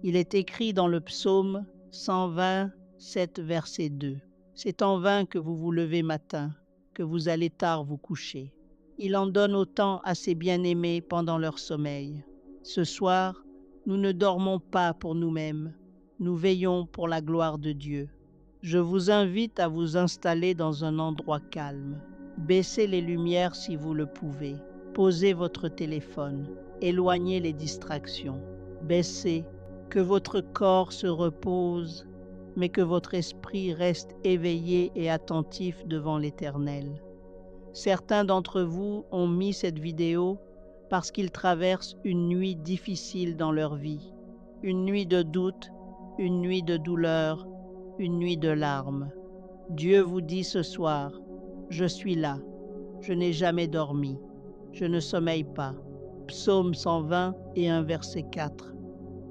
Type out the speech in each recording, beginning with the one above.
Il est écrit dans le psaume 127, verset 2. C'est en vain que vous vous levez matin, que vous allez tard vous coucher. Il en donne autant à ses bien-aimés pendant leur sommeil. Ce soir, nous ne dormons pas pour nous-mêmes, nous veillons pour la gloire de Dieu. Je vous invite à vous installer dans un endroit calme. Baissez les lumières si vous le pouvez. Posez votre téléphone. Éloignez les distractions. Baissez, que votre corps se repose, mais que votre esprit reste éveillé et attentif devant l'Éternel. Certains d'entre vous ont mis cette vidéo parce qu'ils traversent une nuit difficile dans leur vie, une nuit de doute, une nuit de douleur, une nuit de larmes. Dieu vous dit ce soir, je suis là, je n'ai jamais dormi, je ne sommeille pas. Psaume 120 et 1 verset 4.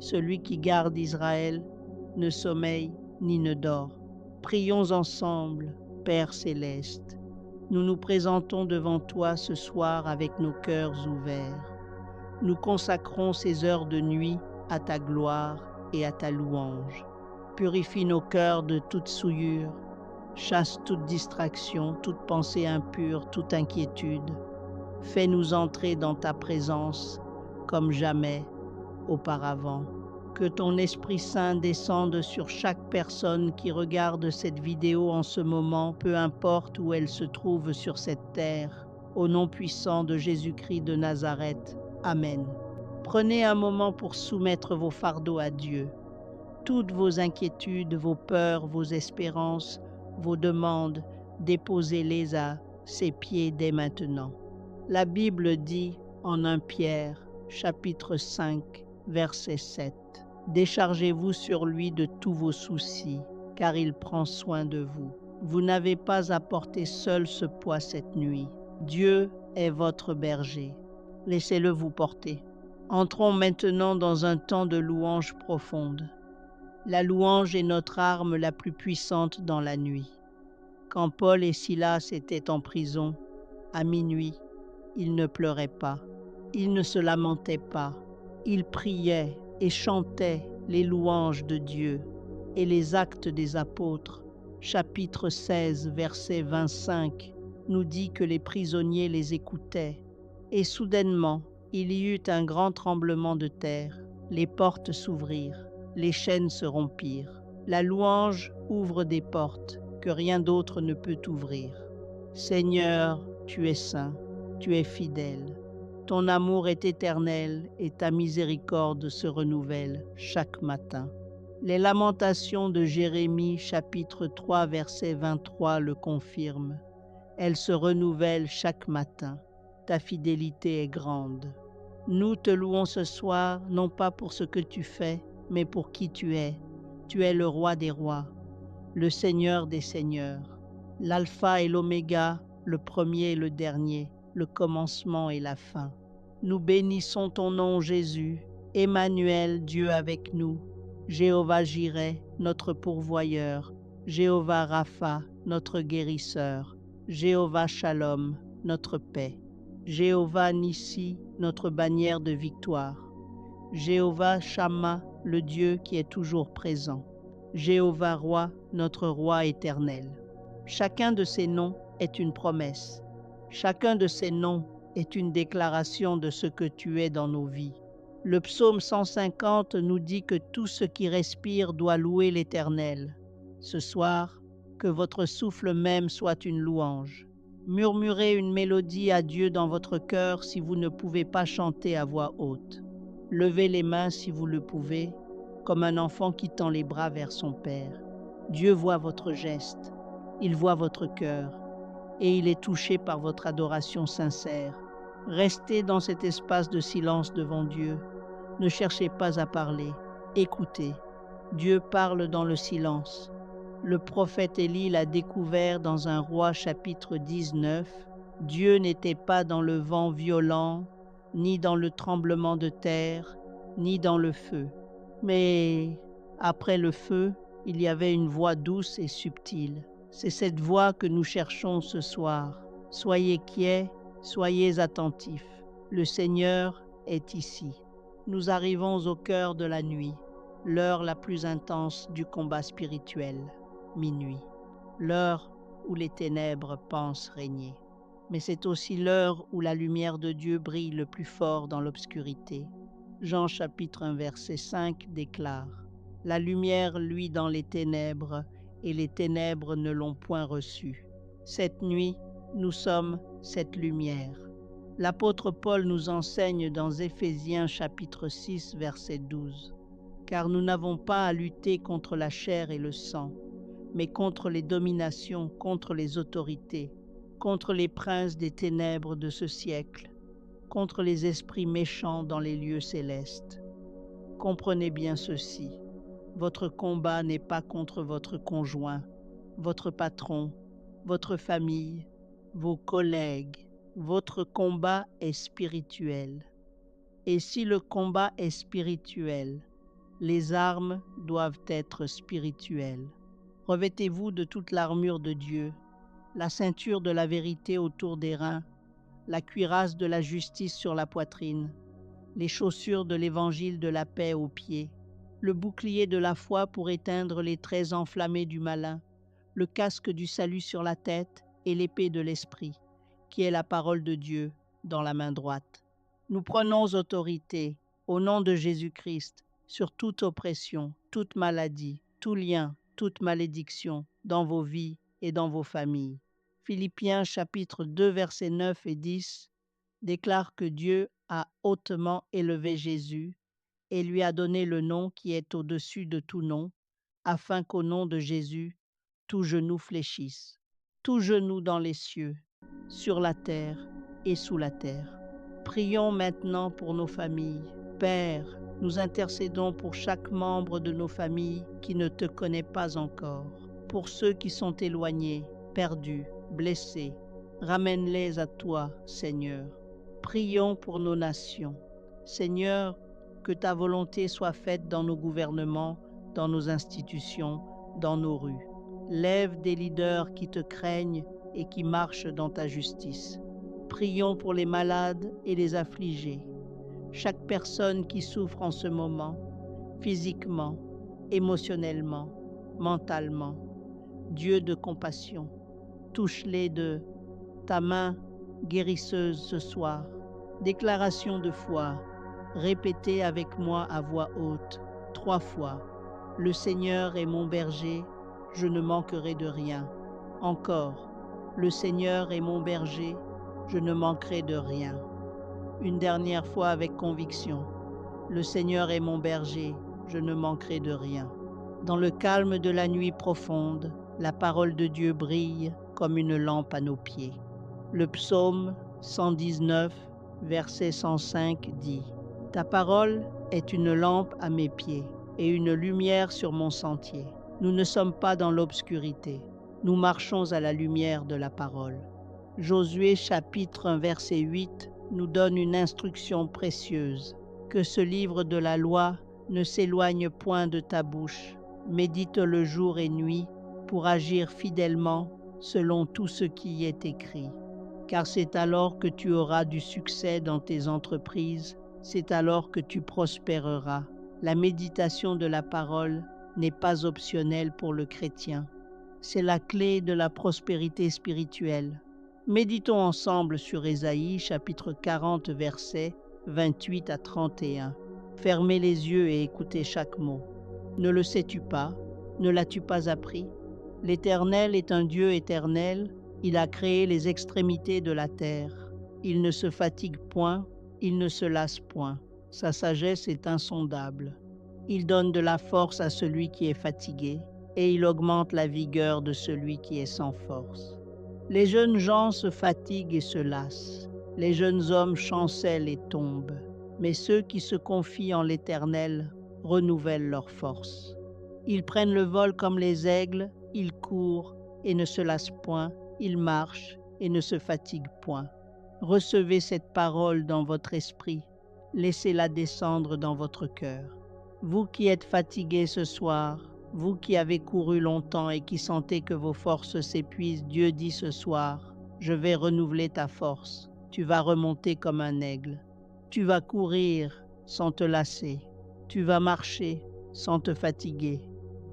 Celui qui garde Israël ne sommeille ni ne dort. Prions ensemble, Père céleste. Nous nous présentons devant toi ce soir avec nos cœurs ouverts. Nous consacrons ces heures de nuit à ta gloire et à ta louange. Purifie nos cœurs de toute souillure. Chasse toute distraction, toute pensée impure, toute inquiétude. Fais-nous entrer dans ta présence comme jamais auparavant. Que ton Esprit Saint descende sur chaque personne qui regarde cette vidéo en ce moment, peu importe où elle se trouve sur cette terre. Au nom puissant de Jésus-Christ de Nazareth. Amen. Prenez un moment pour soumettre vos fardeaux à Dieu. Toutes vos inquiétudes, vos peurs, vos espérances, vos demandes, déposez-les à ses pieds dès maintenant. La Bible dit en 1 Pierre, chapitre 5, verset 7. Déchargez-vous sur lui de tous vos soucis, car il prend soin de vous. Vous n'avez pas à porter seul ce poids cette nuit. Dieu est votre berger. Laissez-le vous porter. Entrons maintenant dans un temps de louange profonde. La louange est notre arme la plus puissante dans la nuit. Quand Paul et Silas étaient en prison, à minuit, ils ne pleuraient pas, ils ne se lamentaient pas, ils priaient et chantaient les louanges de Dieu. Et les Actes des Apôtres, chapitre 16, verset 25, nous dit que les prisonniers les écoutaient. Et soudainement, il y eut un grand tremblement de terre, les portes s'ouvrirent, les chaînes se rompirent. La louange ouvre des portes que rien d'autre ne peut ouvrir. Seigneur, tu es saint, tu es fidèle. Ton amour est éternel et ta miséricorde se renouvelle chaque matin. Les lamentations de Jérémie, chapitre 3, verset 23 le confirment. Elles se renouvellent chaque matin. Ta fidélité est grande. Nous te louons ce soir, non pas pour ce que tu fais, mais pour qui tu es. Tu es le roi des rois, le Seigneur des seigneurs, l'alpha et l'oméga, le premier et le dernier, le commencement et la fin. Nous bénissons ton nom, Jésus, Emmanuel, Dieu avec nous, Jéhovah Jireh, notre pourvoyeur, Jéhovah Rapha, notre guérisseur, Jéhovah Shalom, notre paix, Jéhovah Nissi, notre bannière de victoire, Jéhovah Shammah, le Dieu qui est toujours présent, Jéhovah Roi, notre Roi éternel. Chacun de ces noms est une promesse. Chacun de ces noms est une déclaration de ce que tu es dans nos vies. Le psaume 150 nous dit que tout ce qui respire doit louer l'Éternel. Ce soir, que votre souffle même soit une louange. Murmurez une mélodie à Dieu dans votre cœur si vous ne pouvez pas chanter à voix haute. Levez les mains si vous le pouvez, comme un enfant qui tend les bras vers son Père. Dieu voit votre geste, il voit votre cœur, et il est touché par votre adoration sincère. Restez dans cet espace de silence devant Dieu. Ne cherchez pas à parler, écoutez. Dieu parle dans le silence. Le prophète Élie l'a découvert dans un roi chapitre 19. Dieu n'était pas dans le vent violent, ni dans le tremblement de terre, ni dans le feu. Mais après le feu, il y avait une voix douce et subtile. C'est cette voix que nous cherchons ce soir. Soyez quiets, soyez attentifs. Le Seigneur est ici. Nous arrivons au cœur de la nuit. l'heure la plus intense du combat spirituel, minuit, l'heure où les ténèbres pensent régner. Mais c'est aussi l'heure où la lumière de Dieu brille le plus fort dans l'obscurité. Jean chapitre 1 verset 5 déclare: « La lumière luit dans les ténèbres, et les ténèbres ne l'ont point reçue. » Cette nuit, nous sommes cette lumière. L'apôtre Paul nous enseigne dans Éphésiens chapitre 6 verset 12: « Car nous n'avons pas à lutter contre la chair et le sang, mais contre les dominations, contre les autorités, contre les princes des ténèbres de ce siècle, contre les esprits méchants dans les lieux célestes. Comprenez bien ceci, votre combat n'est pas contre votre conjoint, votre patron, votre famille, vos collègues. Votre combat est spirituel. Et si le combat est spirituel, les armes doivent être spirituelles. Revêtez-vous de toute l'armure de Dieu, la ceinture de la vérité autour des reins, la cuirasse de la justice sur la poitrine, les chaussures de l'évangile de la paix aux pieds, le bouclier de la foi pour éteindre les traits enflammés du malin, le casque du salut sur la tête et l'épée de l'esprit, qui est la parole de Dieu, dans la main droite. Nous prenons autorité, au nom de Jésus-Christ, sur toute oppression, toute maladie, tout lien, toute malédiction, dans vos vies et dans vos familles. Philippiens chapitre 2 versets 9 et 10 déclare que Dieu a hautement élevé Jésus et lui a donné le nom qui est au-dessus de tout nom, afin qu'au nom de Jésus, tout genou fléchisse, tout genou dans les cieux, sur la terre et sous la terre. Prions maintenant pour nos familles. Père, nous intercédons pour chaque membre de nos familles qui ne te connaît pas encore, pour ceux qui sont éloignés, perdus, blessés. Ramène-les à toi, Seigneur. Prions pour nos nations. Seigneur, que ta volonté soit faite dans nos gouvernements, dans nos institutions, dans nos rues. Lève des leaders qui te craignent et qui marchent dans ta justice. Prions pour les malades et les affligés, chaque personne qui souffre en ce moment, physiquement, émotionnellement, mentalement. Dieu de compassion, touche-les de ta main guérisseuse ce soir. Déclaration de foi, répétez avec moi à voix haute, 3 fois. Le Seigneur est mon berger, je ne manquerai de rien. Encore, le Seigneur est mon berger, je ne manquerai de rien. Une dernière fois avec conviction, le Seigneur est mon berger, je ne manquerai de rien. Dans le calme de la nuit profonde, la parole de Dieu brille comme une lampe à nos pieds. Le psaume 119, verset 105 dit: « Ta parole est une lampe à mes pieds et une lumière sur mon sentier. » Nous ne sommes pas dans l'obscurité, nous marchons à la lumière de la parole. Josué chapitre 1 verset 8 nous donne une instruction précieuse. Que ce livre de la loi ne s'éloigne point de ta bouche. Médite-le jour et nuit pour agir fidèlement selon tout ce qui y est écrit. Car c'est alors que tu auras du succès dans tes entreprises, c'est alors que tu prospéreras. La méditation de la parole n'est pas optionnelle pour le chrétien. C'est la clé de la prospérité spirituelle. Méditons ensemble sur Ésaïe chapitre 40 versets 28 à 31. Fermez les yeux et écoutez chaque mot. Ne le sais-tu pas? Ne l'as-tu pas appris? L'Éternel est un Dieu éternel, il a créé les extrémités de la terre. Il ne se fatigue point, il ne se lasse point. Sa sagesse est insondable. Il donne de la force à celui qui est fatigué, et il augmente la vigueur de celui qui est sans force. Les jeunes gens se fatiguent et se lassent. Les jeunes hommes chancellent et tombent. Mais ceux qui se confient en l'Éternel renouvellent leur force. Ils prennent le vol comme les aigles, ils courent et ne se lassent point, ils marchent et ne se fatiguent point. Recevez cette parole dans votre esprit, laissez-la descendre dans votre cœur. Vous qui êtes fatigués ce soir, vous qui avez couru longtemps et qui sentez que vos forces s'épuisent, Dieu dit ce soir: je vais renouveler ta force. Tu vas remonter comme un aigle. Tu vas courir sans te lasser. Tu vas marcher sans te fatiguer.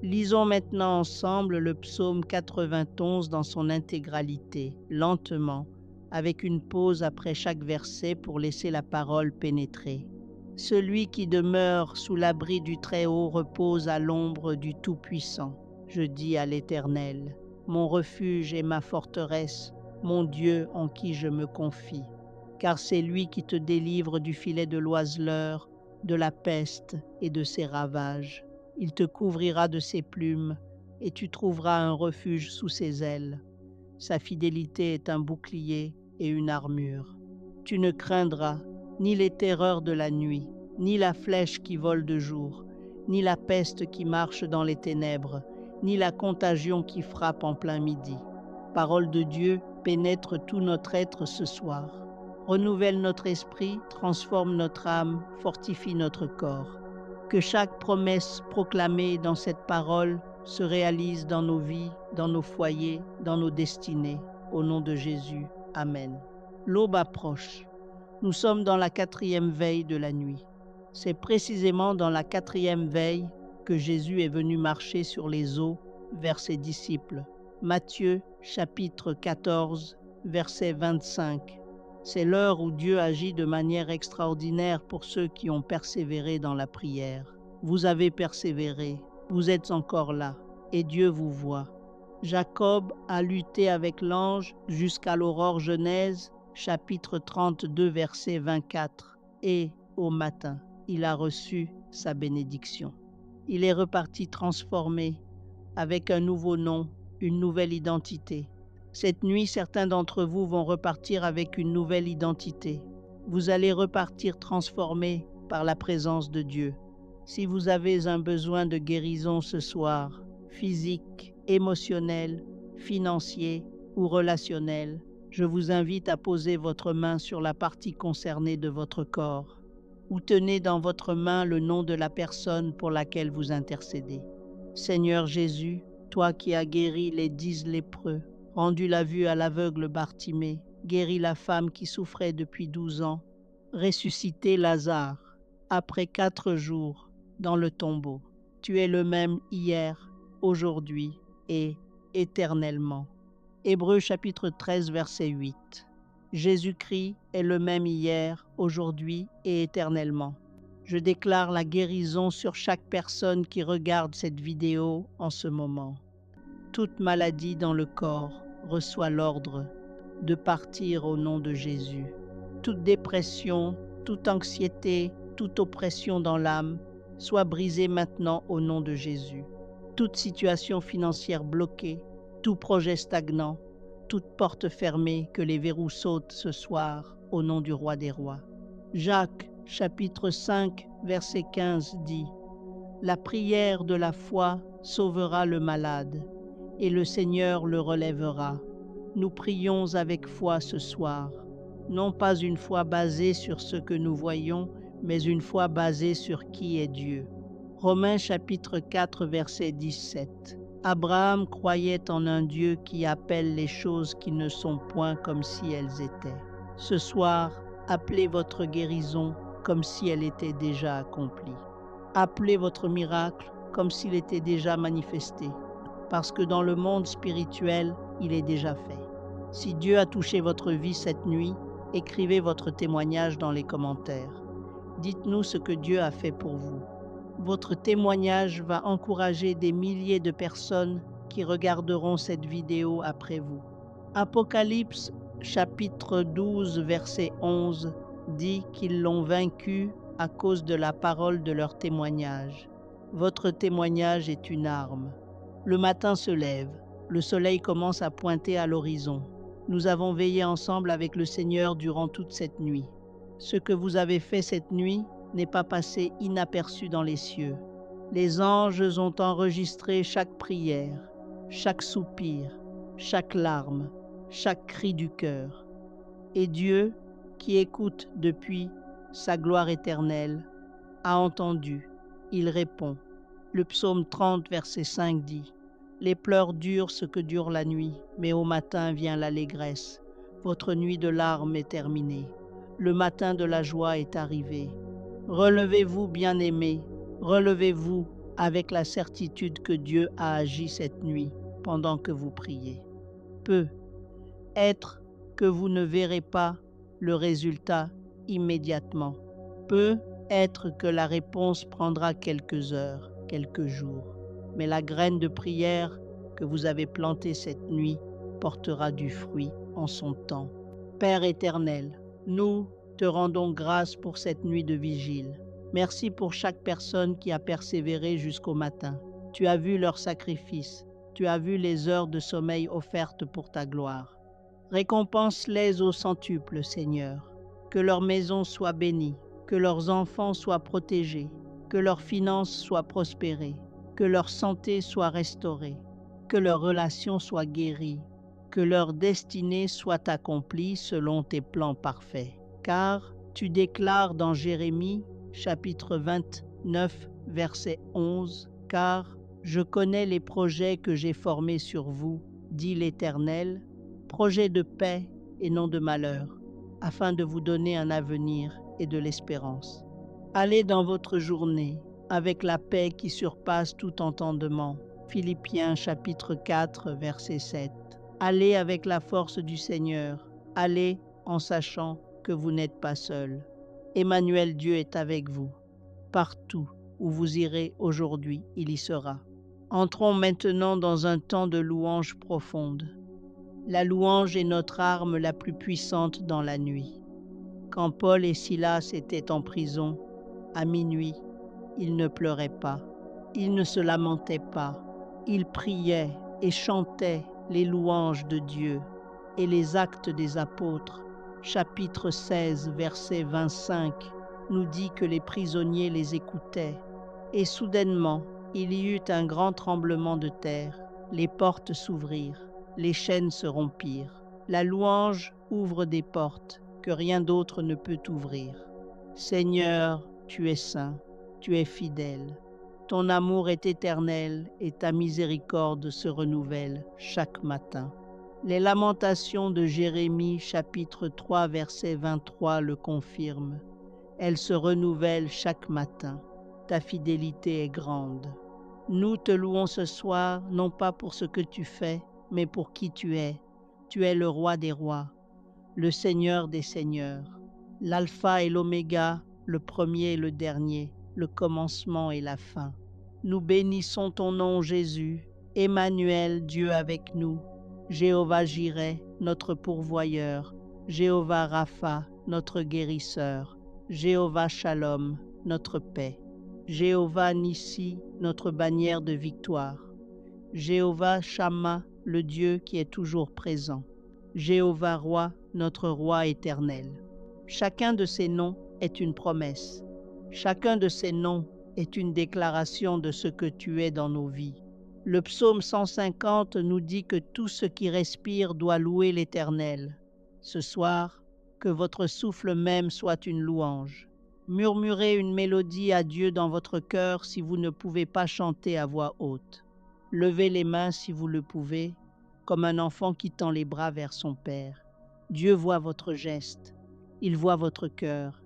Lisons maintenant ensemble le psaume 91 dans son intégralité, lentement, avec une pause après chaque verset pour laisser la parole pénétrer. Celui qui demeure sous l'abri du Très-Haut repose à l'ombre du Tout-Puissant. Je dis à l'Éternel, mon refuge et ma forteresse, mon Dieu en qui je me confie. Car c'est lui qui te délivre du filet de l'oiseleur, de la peste et de ses ravages. Il te couvrira de ses plumes, et tu trouveras un refuge sous ses ailes. Sa fidélité est un bouclier et une armure. Tu ne craindras ni les terreurs de la nuit, ni la flèche qui vole de jour, ni la peste qui marche dans les ténèbres, ni la contagion qui frappe en plein midi. Parole de Dieu pénètre tout notre être ce soir. Renouvelle notre esprit, transforme notre âme, fortifie notre corps. Que chaque promesse proclamée dans cette parole se réalise dans nos vies, dans nos foyers, dans nos destinées. Au nom de Jésus. Amen. L'aube approche. Nous sommes dans la 4e veille de la nuit. C'est précisément dans la 4e veille que Jésus est venu marcher sur les eaux vers ses disciples. Matthieu chapitre 14, verset 25. C'est l'heure où Dieu agit de manière extraordinaire pour ceux qui ont persévéré dans la prière. Vous avez persévéré, vous êtes encore là, et Dieu vous voit. Jacob a lutté avec l'ange jusqu'à l'aurore Genèse, chapitre 32, verset 24, et au matin, il a reçu sa bénédiction. Il est reparti transformé, avec un nouveau nom, une nouvelle identité. Cette nuit, certains d'entre vous vont repartir avec une nouvelle identité. Vous allez repartir transformés par la présence de Dieu. Si vous avez un besoin de guérison ce soir, physique, émotionnel, financier ou relationnel, je vous invite à poser votre main sur la partie concernée de votre corps, ou tenez dans votre main le nom de la personne pour laquelle vous intercédez. Seigneur Jésus, toi qui as guéri les 10 lépreux, rendu la vue à l'aveugle Bartimée, guéri la femme qui souffrait depuis 12 ans, ressuscité Lazare, après 4 jours, dans le tombeau. Tu es le même hier, aujourd'hui et éternellement. Hébreux chapitre 13, verset 8. Jésus-Christ est le même hier, aujourd'hui et éternellement. Je déclare la guérison sur chaque personne qui regarde cette vidéo en ce moment. Toute maladie dans le corps reçoit l'ordre de partir au nom de Jésus. Toute dépression, toute anxiété, toute oppression dans l'âme soit brisée maintenant au nom de Jésus. Toute situation financière bloquée, tout projet stagnant, toute porte fermée, que les verrous sautent ce soir au nom du Roi des Rois. Jacques chapitre 5 verset 15 dit « La prière de la foi sauvera le malade, et le Seigneur le relèvera. » Nous prions avec foi ce soir, non pas une foi basée sur ce que nous voyons, mais une foi basée sur qui est Dieu. Romains chapitre 4 verset 17. Abraham croyait en un Dieu qui appelle les choses qui ne sont point comme si elles étaient. Ce soir, appelez votre guérison comme si elle était déjà accomplie. Appelez votre miracle comme s'il était déjà manifesté, parce que dans le monde spirituel, il est déjà fait. Si Dieu a touché votre vie cette nuit, écrivez votre témoignage dans les commentaires. Dites-nous ce que Dieu a fait pour vous. Votre témoignage va encourager des milliers de personnes qui regarderont cette vidéo après vous. Apocalypse chapitre 12 verset 11 dit qu'ils l'ont vaincu à cause de la parole de leur témoignage. Votre témoignage est une arme. Le matin se lève, le soleil commence à pointer à l'horizon. Nous avons veillé ensemble avec le Seigneur durant toute cette nuit. Ce que vous avez fait cette nuit n'est pas passé inaperçu dans les cieux. Les anges ont enregistré chaque prière, chaque soupir, chaque larme, chaque cri du cœur. Et Dieu, qui écoute depuis sa gloire éternelle, a entendu, il répond. Le psaume 30, verset 5 dit « Les pleurs durent ce que dure la nuit, mais au matin vient l'allégresse. Votre nuit de larmes est terminée. Le matin de la joie est arrivé. Relevez-vous, bien-aimés, relevez-vous, avec la certitude que Dieu a agi cette nuit pendant que vous priez. Peut être que vous ne verrez pas le résultat immédiatement. Peut être que la réponse prendra quelques heures, quelques jours. Mais la graine de prière que vous avez plantée cette nuit portera du fruit en son temps. Père éternel, nous te rendons grâce pour cette nuit de vigile. Merci pour chaque personne qui a persévéré jusqu'au matin. Tu as vu leur sacrifice. Tu as vu les heures de sommeil offertes pour ta gloire. Récompense-les au centuple, Seigneur. Que leur maison soit bénie, que leurs enfants soient protégés, que leurs finances soient prospérées, que leur santé soit restaurée, que leurs relations soient guéries, que leur destinée soit accomplie selon tes plans parfaits. Car tu déclares dans Jérémie, chapitre 29, verset 11, « Car je connais les projets que j'ai formés sur vous, dit l'Éternel, projets de paix et non de malheur, afin de vous donner un avenir et de l'espérance. » Allez dans votre journée avec la paix qui surpasse tout entendement. Philippiens chapitre 4, verset 7. Allez avec la force du Seigneur. Allez en sachant que vous n'êtes pas seul. Emmanuel, Dieu est avec vous. Partout où vous irez aujourd'hui, il y sera. Entrons maintenant dans un temps de louange profonde. La louange est notre arme la plus puissante dans la nuit. Quand Paul et Silas étaient en prison, à minuit, ils ne pleuraient pas, ils ne se lamentaient pas, ils priaient et chantaient les louanges de Dieu. Et les Actes des Apôtres, chapitre 16, verset 25, nous dit que les prisonniers les écoutaient. Et soudainement, il y eut un grand tremblement de terre, les portes s'ouvrirent, les chaînes se rompirent. La louange ouvre des portes que rien d'autre ne peut ouvrir. Seigneur, tu es saint, tu es fidèle. Ton amour est éternel et ta miséricorde se renouvelle chaque matin. Les lamentations de Jérémie, chapitre 3, verset 23, le confirment. Elles se renouvellent chaque matin. Ta fidélité est grande. Nous te louons ce soir, non pas pour ce que tu fais, mais pour qui tu es. Tu es le roi des rois, le Seigneur des seigneurs, l'alpha et l'oméga, le premier et le dernier, le commencement et la fin. Nous bénissons ton nom, Jésus, Emmanuel, Dieu avec nous, Jéhovah Jireh, notre pourvoyeur, Jéhovah Rapha, notre guérisseur, Jéhovah Shalom, notre paix, Jéhovah Nissi, notre bannière de victoire, Jéhovah Shammah, le Dieu qui est toujours présent, Jéhovah Roi, notre Roi éternel. Chacun de ces noms est une promesse. Chacun de ces noms est une déclaration de ce que tu es dans nos vies. Le psaume 150 nous dit que tout ce qui respire doit louer l'Éternel. Ce soir, que votre souffle même soit une louange. Murmurez une mélodie à Dieu dans votre cœur si vous ne pouvez pas chanter à voix haute. Levez les mains si vous le pouvez, comme un enfant qui tend les bras vers son Père. Dieu voit votre geste, il voit votre cœur,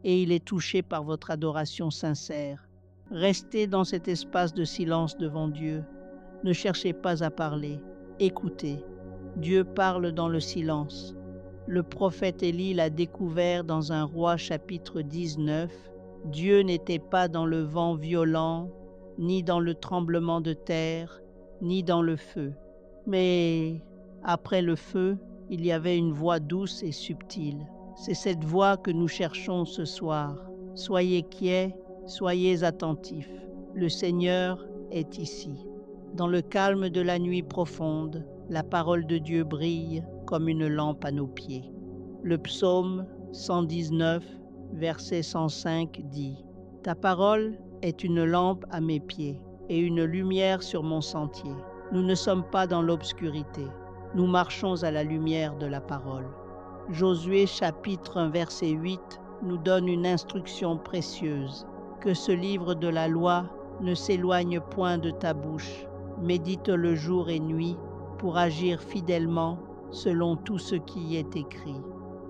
et il est touché par votre adoration sincère. Restez dans cet espace de silence devant Dieu. Ne cherchez pas à parler, écoutez. Dieu parle dans le silence. Le prophète Élie l'a découvert dans un roi chapitre 19. Dieu n'était pas dans le vent violent, ni dans le tremblement de terre, ni dans le feu. Mais après le feu, il y avait une voix douce et subtile. C'est cette voix que nous cherchons ce soir. Soyez quiets, soyez attentifs. Le Seigneur est ici. Dans le calme de la nuit profonde, la parole de Dieu brille comme une lampe à nos pieds. Le psaume 119, verset 105 dit « Ta parole est une lampe à mes pieds et une lumière sur mon sentier. Nous ne sommes pas dans l'obscurité, nous marchons à la lumière de la parole. » Josué chapitre 1 verset 8 nous donne une instruction précieuse. Que ce livre de la loi ne s'éloigne point de ta bouche. Médite-le jour et nuit pour agir fidèlement selon tout ce qui y est écrit.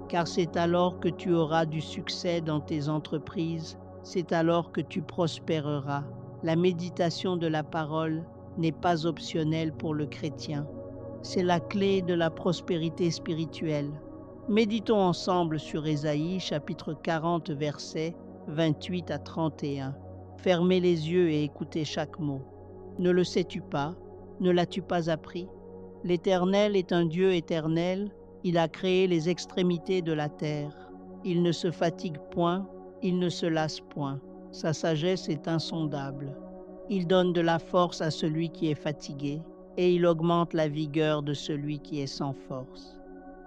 Car c'est alors que tu auras du succès dans tes entreprises, c'est alors que tu prospéreras. La méditation de la parole n'est pas optionnelle pour le chrétien. C'est la clé de la prospérité spirituelle. Méditons ensemble sur Ésaïe, chapitre 40, versets 28 à 31. Fermez les yeux et écoutez chaque mot. Ne le sais-tu pas? Ne l'as-tu pas appris? L'Éternel est un Dieu éternel, il a créé les extrémités de la terre. Il ne se fatigue point, il ne se lasse point. Sa sagesse est insondable. Il donne de la force à celui qui est fatigué, et il augmente la vigueur de celui qui est sans force.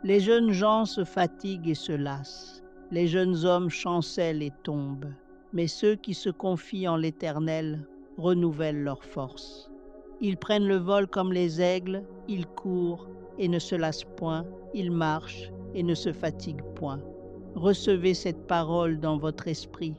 Les jeunes gens se fatiguent et se lassent. Les jeunes hommes chancellent et tombent. Mais ceux qui se confient en l'Éternel renouvellent leur force. Ils prennent le vol comme les aigles, ils courent et ne se lassent point, ils marchent et ne se fatiguent point. Recevez cette parole dans votre esprit,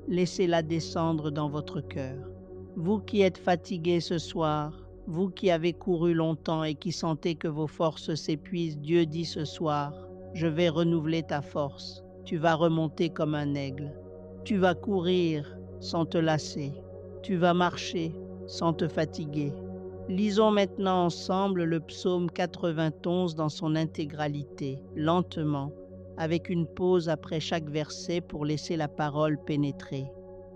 laissez-la descendre dans votre cœur. Vous qui êtes fatigués ce soir, vous qui avez couru longtemps et qui sentez que vos forces s'épuisent, Dieu dit ce soir, je vais renouveler ta force. Tu vas remonter comme un aigle. Tu vas courir sans te lasser. Tu vas marcher sans te fatiguer. Lisons maintenant ensemble le psaume 91 dans son intégralité, lentement, avec une pause après chaque verset pour laisser la parole pénétrer.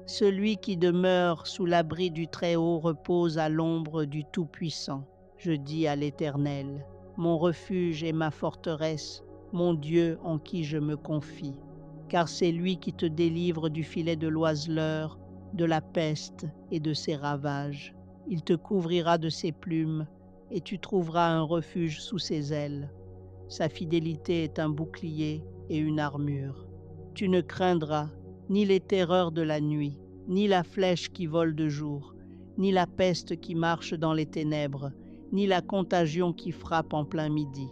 Celui qui demeure sous l'abri du Très-Haut repose à l'ombre du Tout-Puissant. Je dis à l'Éternel, mon refuge et ma forteresse, mon Dieu en qui je me confie. Car c'est lui qui te délivre du filet de l'oiseleur, de la peste et de ses ravages. Il te couvrira de ses plumes, et tu trouveras un refuge sous ses ailes. Sa fidélité est un bouclier et une armure. Tu ne craindras ni les terreurs de la nuit, ni la flèche qui vole de jour, ni la peste qui marche dans les ténèbres, ni la contagion qui frappe en plein midi.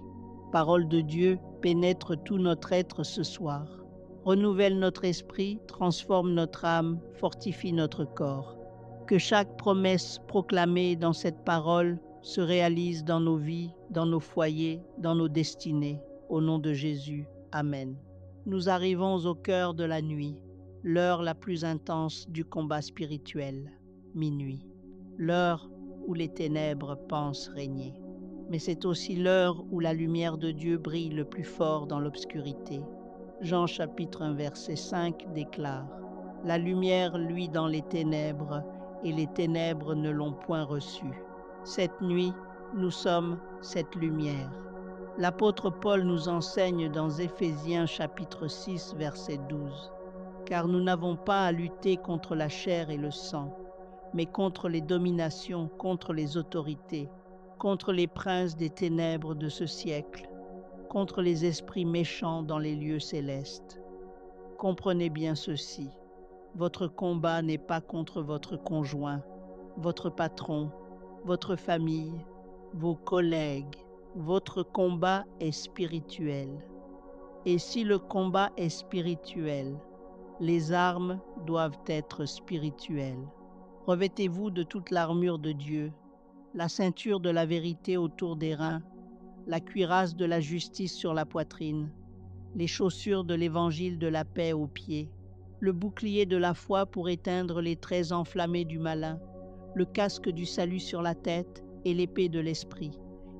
Parole de Dieu pénètre tout notre être ce soir. Renouvelle notre esprit, transforme notre âme, fortifie notre corps. Que chaque promesse proclamée dans cette parole se réalise dans nos vies, dans nos foyers, dans nos destinées. Au nom de Jésus, Amen. Nous arrivons au cœur de la nuit, l'heure la plus intense du combat spirituel, minuit, l'heure où les ténèbres pensent régner. Mais c'est aussi l'heure où la lumière de Dieu brille le plus fort dans l'obscurité. Jean chapitre 1 verset 5 déclare « La lumière luit dans les ténèbres, et les ténèbres ne l'ont point reçue. Cette nuit, nous sommes cette lumière. » L'apôtre Paul nous enseigne dans Éphésiens chapitre 6 verset 12 « Car nous n'avons pas à lutter contre la chair et le sang, mais contre les dominations, contre les autorités, contre les princes des ténèbres de ce siècle, contre les esprits méchants dans les lieux célestes. Comprenez bien ceci, votre combat n'est pas contre votre conjoint, votre patron, votre famille, vos collègues. Votre combat est spirituel. Et si le combat est spirituel, les armes doivent être spirituelles. Revêtez-vous de toute l'armure de Dieu, la ceinture de la vérité autour des reins, la cuirasse de la justice sur la poitrine, les chaussures de l'évangile de la paix aux pieds, le bouclier de la foi pour éteindre les traits enflammés du malin, le casque du salut sur la tête et l'épée de l'esprit,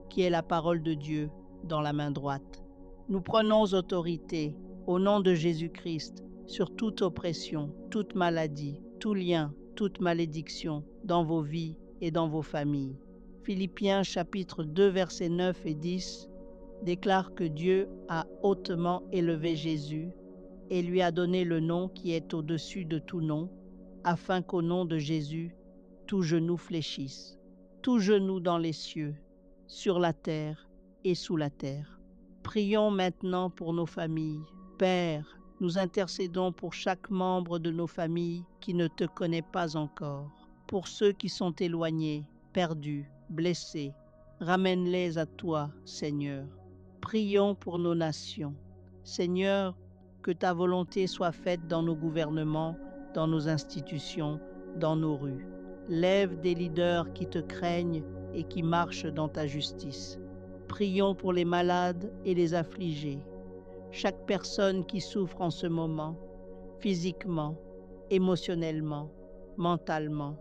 qui est la parole de Dieu, dans la main droite. Nous prenons autorité, au nom de Jésus-Christ, sur toute oppression, toute maladie, tout lien, toute malédiction, dans vos vies et dans vos familles. Philippiens chapitre 2 versets 9 et 10 déclare que Dieu a hautement élevé Jésus et lui a donné le nom qui est au-dessus de tout nom, afin qu'au nom de Jésus, tout genou fléchisse, tout genou dans les cieux, sur la terre et sous la terre. Prions maintenant pour nos familles. Père, nous intercédons pour chaque membre de nos familles qui ne te connaît pas encore, pour ceux qui sont éloignés, perdus, blessés. Ramène-les à toi, Seigneur. Prions pour nos nations. Seigneur, que ta volonté soit faite dans nos gouvernements, dans nos institutions, dans nos rues. Lève des leaders qui te craignent et qui marchent dans ta justice. Prions pour les malades et les affligés. Chaque personne qui souffre en ce moment, physiquement, émotionnellement, mentalement.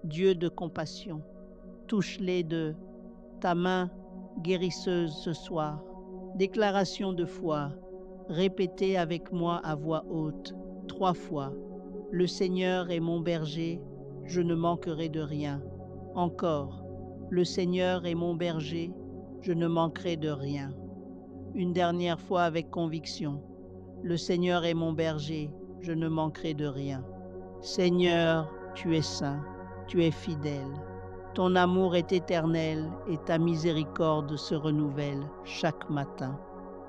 Dieu de compassion. Touche-les de ta main guérisseuse ce soir. Déclaration de foi. Répétez avec moi à voix haute, 3 fois. Le Seigneur est mon berger, je ne manquerai de rien. Encore. Le Seigneur est mon berger, je ne manquerai de rien. Une dernière fois avec conviction. Le Seigneur est mon berger, je ne manquerai de rien. Seigneur, tu es saint, tu es fidèle. Ton amour est éternel et ta miséricorde se renouvelle chaque matin.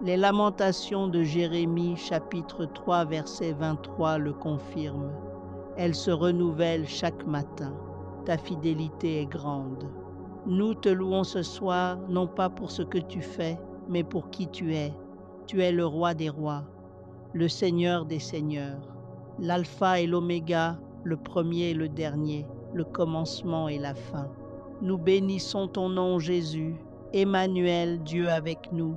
Les lamentations de Jérémie, chapitre 3, verset 23, le confirment. Elles se renouvellent chaque matin. Ta fidélité est grande. Nous te louons ce soir, non pas pour ce que tu fais, mais pour qui tu es. Tu es le roi des rois, le Seigneur des seigneurs, l'alpha et l'oméga, le premier et le dernier, le commencement et la fin. Nous bénissons ton nom, Jésus, Emmanuel, Dieu avec nous,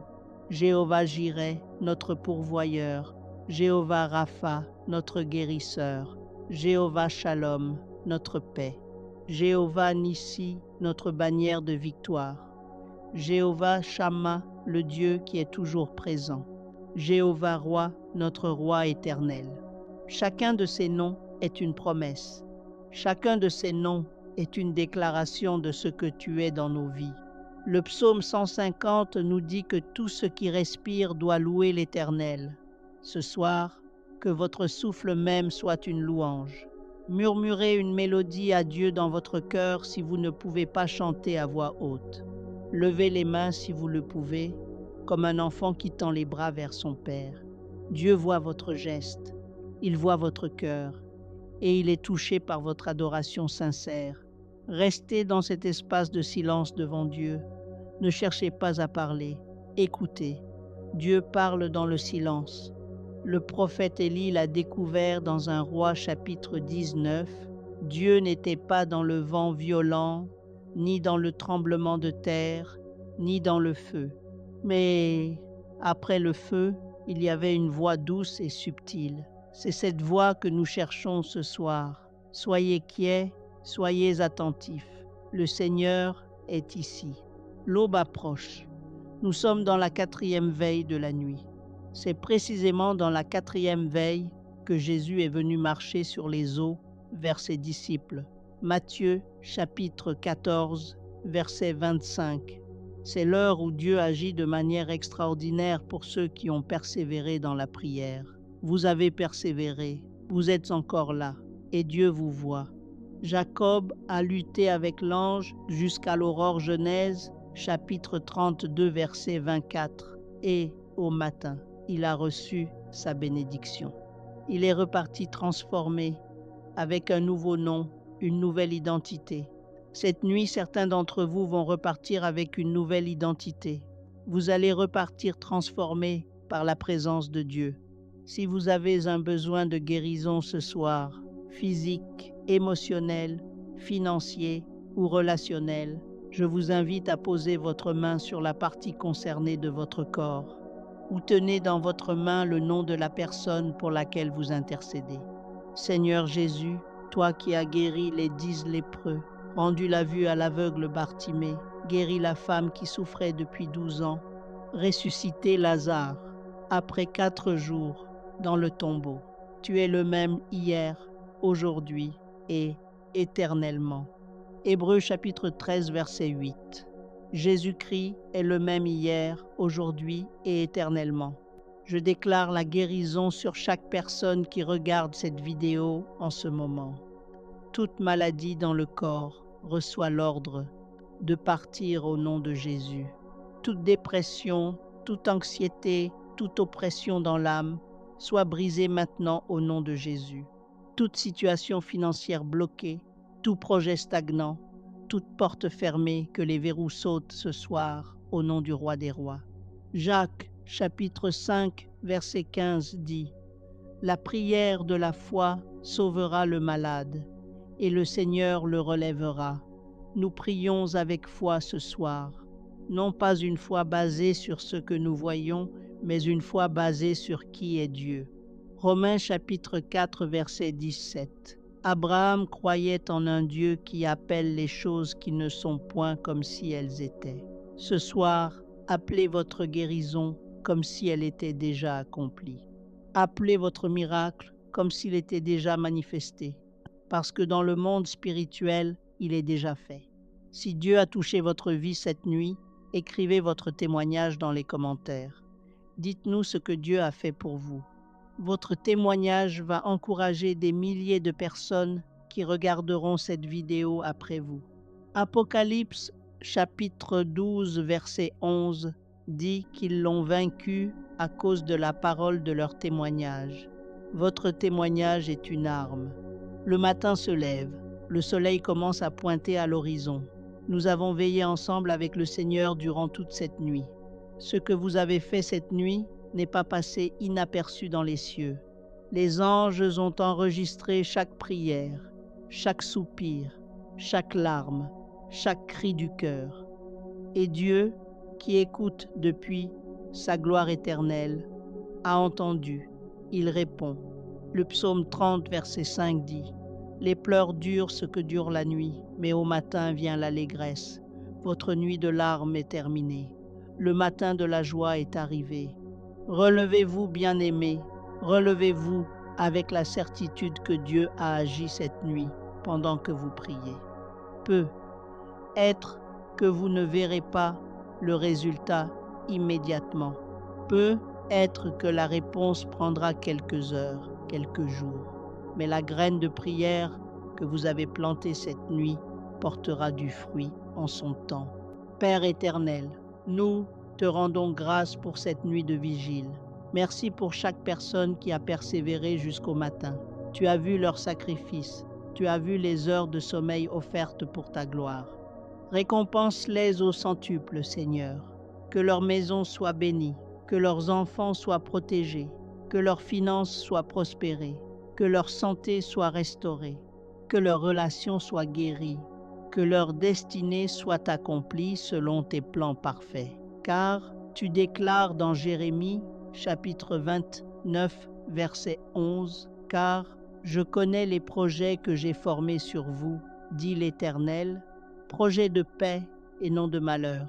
Jéhovah Jireh, notre pourvoyeur, Jéhovah Rapha, notre guérisseur, Jéhovah Shalom, notre paix, Jéhovah Nissi, notre bannière de victoire, Jéhovah Shammah, le Dieu qui est toujours présent, Jéhovah Roi, notre Roi éternel. Chacun de ces noms est une promesse. Chacun de ces noms est une déclaration de ce que tu es dans nos vies. Le psaume 150 nous dit que tout ce qui respire doit louer l'Éternel. Ce soir, que votre souffle même soit une louange. Murmurez une mélodie à Dieu dans votre cœur si vous ne pouvez pas chanter à voix haute. Levez les mains si vous le pouvez, comme un enfant qui tend les bras vers son Père. Dieu voit votre geste, il voit votre cœur, et il est touché par votre adoration sincère. Restez dans cet espace de silence devant Dieu. Ne cherchez pas à parler, écoutez. Dieu parle dans le silence. Le prophète Élie l'a découvert dans un roi chapitre 19. Dieu n'était pas dans le vent violent, ni dans le tremblement de terre, ni dans le feu. Mais après le feu, il y avait une voix douce et subtile. C'est cette voix que nous cherchons ce soir. Soyez quiets, soyez attentifs. Le Seigneur est ici. L'aube approche. Nous sommes dans la 4e veille de la nuit. C'est précisément dans la 4e veille que Jésus est venu marcher sur les eaux vers ses disciples. Matthieu chapitre 14, verset 25. C'est l'heure où Dieu agit de manière extraordinaire pour ceux qui ont persévéré dans la prière. Vous avez persévéré, vous êtes encore là, et Dieu vous voit. Jacob a lutté avec l'ange jusqu'à l'aurore Genèse, chapitre 32, verset 24, et au matin, il a reçu sa bénédiction. Il est reparti transformé, avec un nouveau nom, une nouvelle identité. Cette nuit, certains d'entre vous vont repartir avec une nouvelle identité. Vous allez repartir transformés par la présence de Dieu. Si vous avez un besoin de guérison ce soir, physique, émotionnel, financier ou relationnel, je vous invite à poser votre main sur la partie concernée de votre corps ou tenez dans votre main le nom de la personne pour laquelle vous intercédez. Seigneur Jésus, toi qui as guéri les 10 lépreux, rendu la vue à l'aveugle Bartimée, guéri la femme qui souffrait depuis 12 ans, ressuscité Lazare, après 4 jours, dans le tombeau. Tu es le même hier, aujourd'hui et éternellement. Hébreux chapitre 13, verset 8. Jésus-Christ est le même hier, aujourd'hui et éternellement. Je déclare la guérison sur chaque personne qui regarde cette vidéo en ce moment. Toute maladie dans le corps reçoit l'ordre de partir au nom de Jésus. Toute dépression, toute anxiété, toute oppression dans l'âme soit brisée maintenant au nom de Jésus. Toute situation financière bloquée, tout projet stagnant, toute porte fermée, que les verrous sautent ce soir au nom du Roi des rois. Jacques chapitre 5 verset 15 dit « La prière de la foi sauvera le malade, et le Seigneur le relèvera. » Nous prions avec foi ce soir, non pas une foi basée sur ce que nous voyons, mais une foi basée sur qui est Dieu. Romains chapitre 4 verset 17. Abraham croyait en un Dieu qui appelle les choses qui ne sont point comme si elles étaient. Ce soir, appelez votre guérison comme si elle était déjà accomplie. Appelez votre miracle comme s'il était déjà manifesté, parce que dans le monde spirituel, il est déjà fait. Si Dieu a touché votre vie cette nuit, écrivez votre témoignage dans les commentaires. Dites-nous ce que Dieu a fait pour vous. Votre témoignage va encourager des milliers de personnes qui regarderont cette vidéo après vous. Apocalypse chapitre 12 verset 11 dit qu'ils l'ont vaincu à cause de la parole de leur témoignage. Votre témoignage est une arme. Le matin se lève, le soleil commence à pointer à l'horizon. Nous avons veillé ensemble avec le Seigneur durant toute cette nuit. Ce que vous avez fait cette nuit n'est pas passé inaperçu dans les cieux. Les anges ont enregistré chaque prière, chaque soupir, chaque larme, chaque cri du cœur. Et Dieu, qui écoute depuis sa gloire éternelle, a entendu, il répond. Le psaume 30, verset 5 dit « Les pleurs durent ce que dure la nuit, mais au matin vient l'allégresse. Votre nuit de larmes est terminée. Le matin de la joie est arrivé. Relevez-vous, bien-aimés, relevez-vous avec la certitude que Dieu a agi cette nuit pendant que vous priez. Peut être que vous ne verrez pas le résultat immédiatement. Peut être que la réponse prendra quelques heures, quelques jours. Mais la graine de prière que vous avez plantée cette nuit portera du fruit en son temps. Père éternel, nous te rendons grâce pour cette nuit de vigile. Merci pour chaque personne qui a persévéré jusqu'au matin. Tu as vu leur sacrifice. Tu as vu les heures de sommeil offertes pour ta gloire. Récompense-les au centuple, Seigneur. Que leur maison soit bénie, que leurs enfants soient protégés, que leurs finances soient prospérées, que leur santé soit restaurée, que leurs relations soient guéries, que leur destinée soit accomplie selon tes plans parfaits. Car tu déclares dans Jérémie, chapitre 29, verset 11, « Car je connais les projets que j'ai formés sur vous, dit l'Éternel, projets de paix et non de malheur,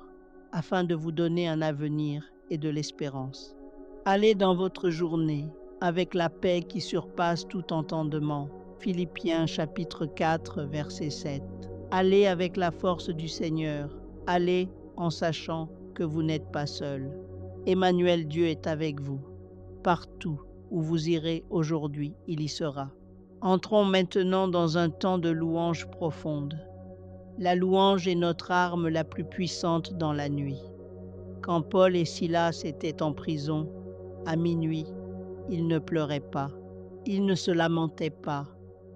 afin de vous donner un avenir et de l'espérance. » Allez dans votre journée avec la paix qui surpasse tout entendement. Philippiens chapitre 4, verset 7. Allez avec la force du Seigneur. Allez en sachant que vous n'êtes pas seul. Emmanuel, Dieu est avec vous. Partout où vous irez aujourd'hui, il y sera. Entrons maintenant dans un temps de louange profonde. La louange est notre arme la plus puissante dans la nuit. Quand Paul et Silas étaient en prison, à minuit, ils ne pleuraient pas, ils ne se lamentaient pas,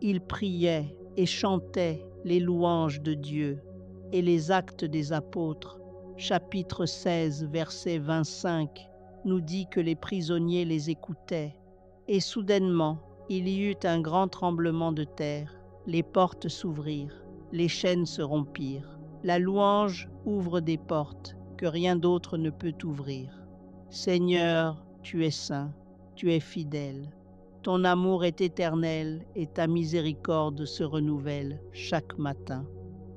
ils priaient et chantaient les louanges de Dieu. Et les Actes des Apôtres, chapitre 16, verset 25, nous dit que les prisonniers les écoutaient. Et soudainement, il y eut un grand tremblement de terre, les portes s'ouvrirent, les chaînes se rompirent. La louange ouvre des portes que rien d'autre ne peut ouvrir. Seigneur, tu es saint, tu es fidèle. Ton amour est éternel et ta miséricorde se renouvelle chaque matin.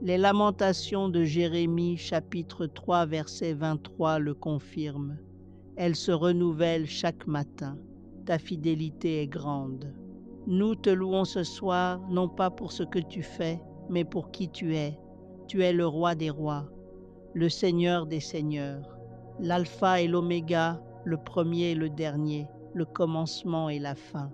Les lamentations de Jérémie, chapitre 3, verset 23, le confirment. Elles se renouvellent chaque matin. Ta fidélité est grande. Nous te louons ce soir, non pas pour ce que tu fais, mais pour qui tu es. Tu es le roi des rois, le Seigneur des seigneurs, l'alpha et l'oméga, le premier et le dernier, le commencement et la fin.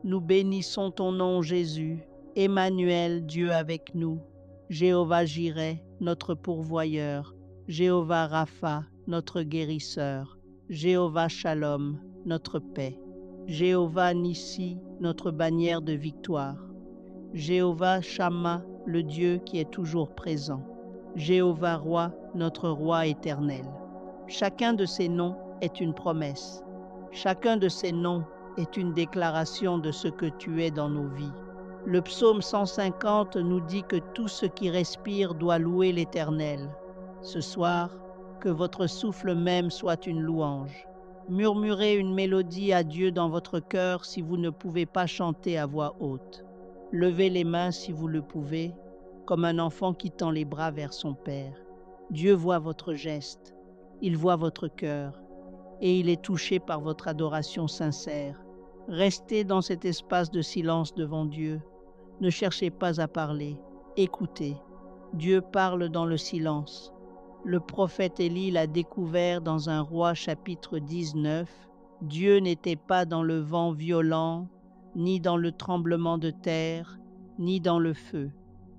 Nous bénissons ton nom, Jésus, Emmanuel, Dieu avec nous, Jéhovah Jireh, notre pourvoyeur, Jéhovah Rapha, notre guérisseur, Jéhovah Shalom, notre paix, Jéhovah Nissi, notre bannière de victoire, Jéhovah Shammah, le Dieu qui est toujours présent, Jéhovah Roi, notre Roi éternel. Chacun de ces noms est une promesse. Chacun de ces noms est une déclaration de ce que tu es dans nos vies. Le psaume 150 nous dit que tout ce qui respire doit louer l'Éternel. Ce soir, que votre souffle même soit une louange. Murmurez une mélodie à Dieu dans votre cœur si vous ne pouvez pas chanter à voix haute. Levez les mains si vous le pouvez, comme un enfant qui tend les bras vers son Père. Dieu voit votre geste, il voit votre cœur, et il est touché par votre adoration sincère. Restez dans cet espace de silence devant Dieu. Ne cherchez pas à parler, écoutez. Dieu parle dans le silence. Le prophète Élie l'a découvert dans un roi chapitre 19. Dieu n'était pas dans le vent violent, ni dans le tremblement de terre, ni dans le feu.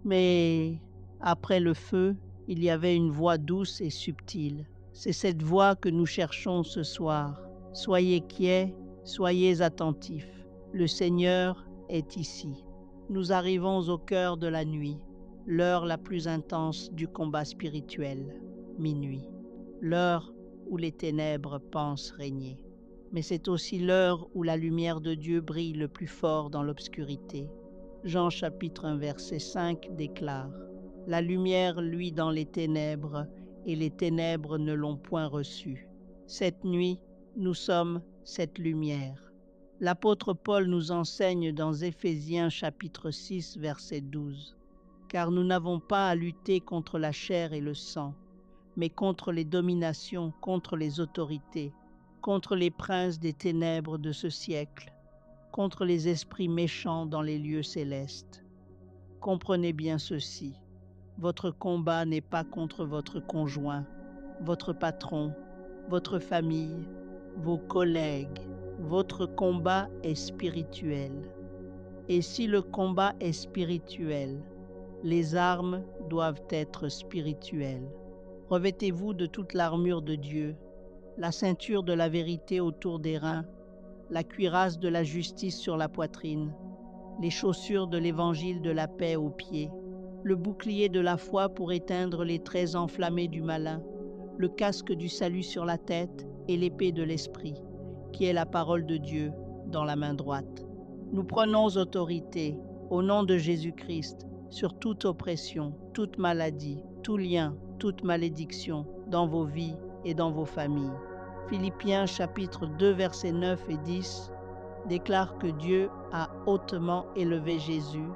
Mais après le feu, il y avait une voix douce et subtile. C'est cette voix que nous cherchons ce soir. Soyez quiets, soyez attentifs. Le Seigneur est ici. Nous arrivons au cœur de la nuit, l'heure la plus intense du combat spirituel, minuit, l'heure où les ténèbres pensent régner. Mais c'est aussi l'heure où la lumière de Dieu brille le plus fort dans l'obscurité. Jean chapitre 1 verset 5 déclare « La lumière luit dans les ténèbres, et les ténèbres ne l'ont point reçue. » Cette nuit, nous sommes cette lumière. L'apôtre Paul nous enseigne dans Éphésiens chapitre 6 verset 12 « Car nous n'avons pas à lutter contre la chair et le sang, mais contre les dominations, contre les autorités, contre les princes des ténèbres de ce siècle, contre les esprits méchants dans les lieux célestes. Comprenez bien ceci, votre combat n'est pas contre votre conjoint, votre patron, votre famille, vos collègues. Votre combat est spirituel. Et si le combat est spirituel, les armes doivent être spirituelles. Revêtez-vous de toute l'armure de Dieu, la ceinture de la vérité autour des reins, la cuirasse de la justice sur la poitrine, les chaussures de l'évangile de la paix aux pieds, le bouclier de la foi pour éteindre les traits enflammés du malin, le casque du salut sur la tête et l'épée de l'esprit, qui est la parole de Dieu dans la main droite. Nous prenons autorité, au nom de Jésus-Christ, sur toute oppression, toute maladie, tout lien, toute malédiction dans vos vies et dans vos familles. Philippiens chapitre 2 versets 9 et 10 déclare que Dieu a hautement élevé Jésus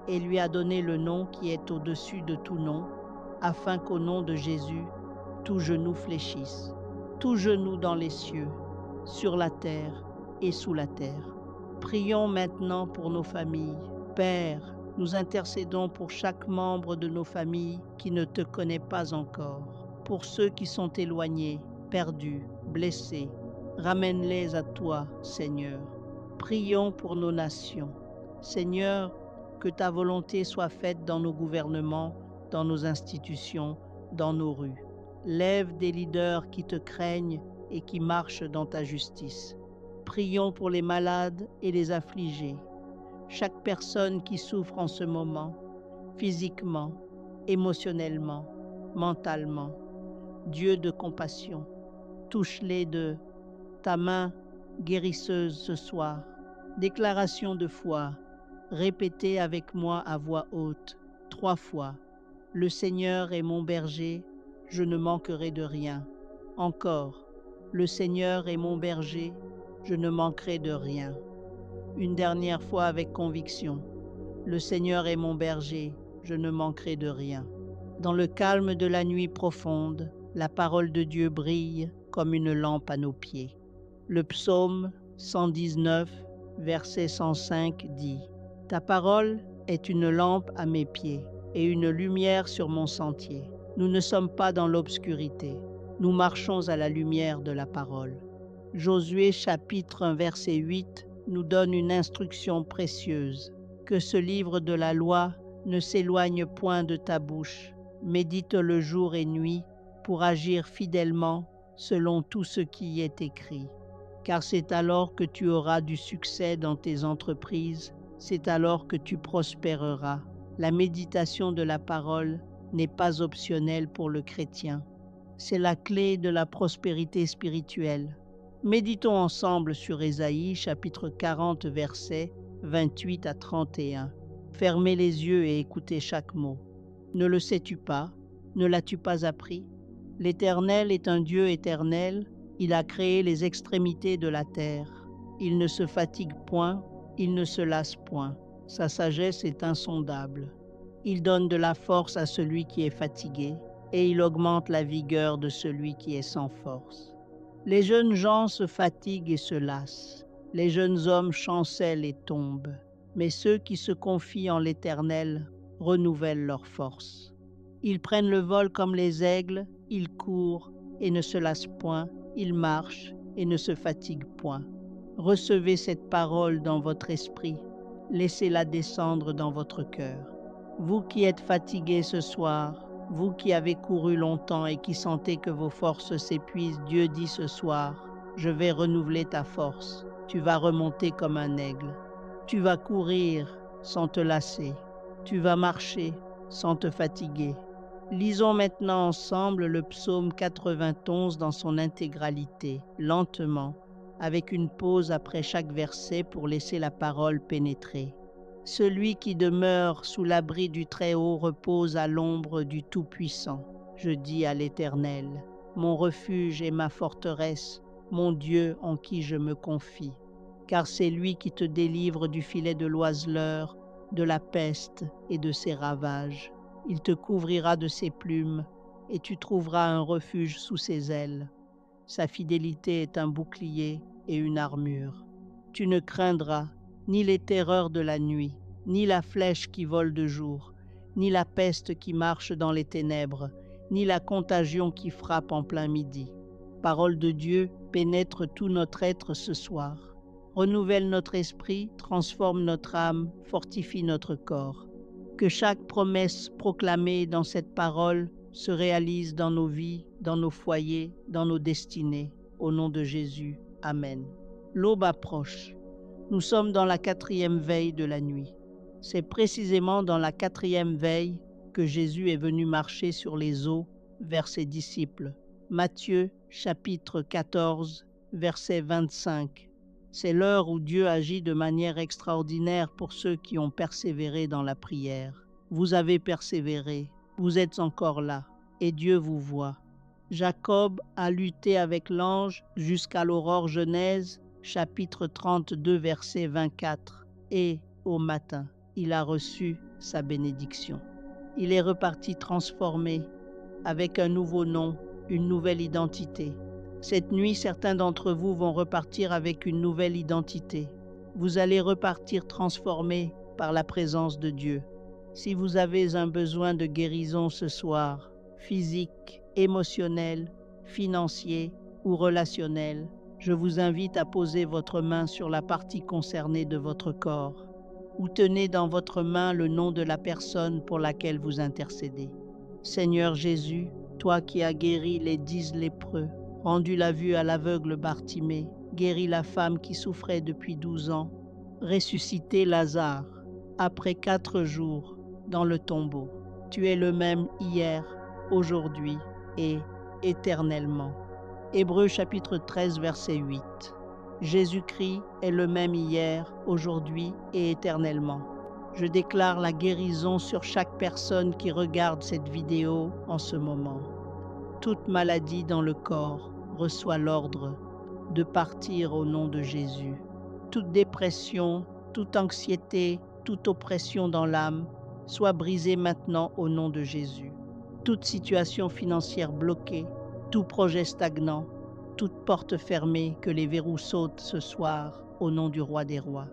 et lui a donné le nom qui est au-dessus de tout nom, afin qu'au nom de Jésus, tout genou fléchisse, tout genou dans les cieux, sur la terre et sous la terre. Prions maintenant pour nos familles. Père, nous intercédons pour chaque membre de nos familles qui ne te connaît pas encore, pour ceux qui sont éloignés, perdus, blessés. Ramène-les à toi, Seigneur. Prions pour nos nations. Seigneur, que ta volonté soit faite dans nos gouvernements, dans nos institutions, dans nos rues. Lève des leaders qui te craignent et qui marchent dans ta justice. Prions pour les malades et les affligés, chaque personne qui souffre en ce moment, physiquement, émotionnellement, mentalement. Dieu de compassion, touche-les de ta main guérisseuse ce soir. Déclaration de foi, répétez avec moi à voix haute, 3 fois. Le Seigneur est mon berger, je ne manquerai de rien. Encore, le Seigneur est mon berger, je ne manquerai de rien. Une dernière fois avec conviction, le Seigneur est mon berger, je ne manquerai de rien. Dans le calme de la nuit profonde, la parole de Dieu brille comme une lampe à nos pieds. Le psaume 119, verset 105 dit « Ta parole est une lampe à mes pieds et une lumière sur mon sentier. Nous ne sommes pas dans l'obscurité, nous marchons à la lumière de la parole. » Josué chapitre 1 verset 8 nous donne une instruction précieuse. Que ce livre de la loi ne s'éloigne point de ta bouche. Médite-le jour et nuit pour agir fidèlement selon tout ce qui y est écrit. Car c'est alors que tu auras du succès dans tes entreprises, c'est alors que tu prospéreras. La méditation de la parole n'est pas optionnelle pour le chrétien. C'est la clé de la prospérité spirituelle. Méditons ensemble sur Ésaïe, chapitre 40, versets 28 à 31. Fermez les yeux et écoutez chaque mot. Ne le sais-tu pas? Ne l'as-tu pas appris? L'Éternel est un Dieu éternel, il a créé les extrémités de la terre. Il ne se fatigue point, il ne se lasse point. Sa sagesse est insondable. Il donne de la force à celui qui est fatigué, et il augmente la vigueur de celui qui est sans force. Les jeunes gens se fatiguent et se lassent. Les jeunes hommes chancellent et tombent. Mais ceux qui se confient en l'Éternel renouvellent leur force. Ils prennent le vol comme les aigles, ils courent et ne se lassent point, ils marchent et ne se fatiguent point. Recevez cette parole dans votre esprit, laissez-la descendre dans votre cœur. Vous qui êtes fatigués ce soir, vous qui avez couru longtemps et qui sentez que vos forces s'épuisent, Dieu dit ce soir, je vais renouveler ta force. Tu vas remonter comme un aigle. Tu vas courir sans te lasser. Tu vas marcher sans te fatiguer. Lisons maintenant ensemble le psaume 91 dans son intégralité, lentement, avec une pause après chaque verset pour laisser la parole pénétrer. Celui qui demeure sous l'abri du Très-Haut repose à l'ombre du Tout-Puissant. Je dis à l'Éternel, mon refuge et ma forteresse, mon Dieu en qui je me confie. Car c'est lui qui te délivre du filet de l'oiseleur, de la peste et de ses ravages. Il te couvrira de ses plumes, et tu trouveras un refuge sous ses ailes. Sa fidélité est un bouclier et une armure. Tu ne craindras ni les terreurs de la nuit, ni la flèche qui vole de jour, ni la peste qui marche dans les ténèbres, ni la contagion qui frappe en plein midi. Parole de Dieu pénètre tout notre être ce soir. Renouvelle notre esprit, transforme notre âme, fortifie notre corps. Que chaque promesse proclamée dans cette parole se réalise dans nos vies, dans nos foyers, dans nos destinées. Au nom de Jésus. Amen. L'aube approche. Nous sommes dans la 4e veille de la nuit. C'est précisément dans la 4e veille que Jésus est venu marcher sur les eaux vers ses disciples. Matthieu chapitre 14, verset 25. C'est l'heure où Dieu agit de manière extraordinaire pour ceux qui ont persévéré dans la prière. Vous avez persévéré, vous êtes encore là, et Dieu vous voit. Jacob a lutté avec l'ange jusqu'à l'aurore Genèse, chapitre 32, verset 24. Et, au matin, il a reçu sa bénédiction. Il est reparti transformé, avec un nouveau nom, une nouvelle identité. Cette nuit, certains d'entre vous vont repartir avec une nouvelle identité. Vous allez repartir transformés par la présence de Dieu. Si vous avez un besoin de guérison ce soir, physique, émotionnel, financier ou relationnel, je vous invite à poser votre main sur la partie concernée de votre corps ou tenez dans votre main le nom de la personne pour laquelle vous intercédez. Seigneur Jésus, toi qui as guéri les 10 lépreux, rendu la vue à l'aveugle Bartimée, guéri la femme qui souffrait depuis 12 ans, ressuscité Lazare, après 4 jours, dans le tombeau. Tu es le même hier, aujourd'hui et éternellement. Hébreux chapitre 13, verset 8. Jésus-Christ est le même hier, aujourd'hui et éternellement. Je déclare la guérison sur chaque personne qui regarde cette vidéo en ce moment. Toute maladie dans le corps reçoit l'ordre de partir au nom de Jésus. Toute dépression, toute anxiété, toute oppression dans l'âme soit brisée maintenant au nom de Jésus. Toute situation financière bloquée, tout projet stagnant, toute porte fermée, que les verrous sautent ce soir au nom du Roi des Rois.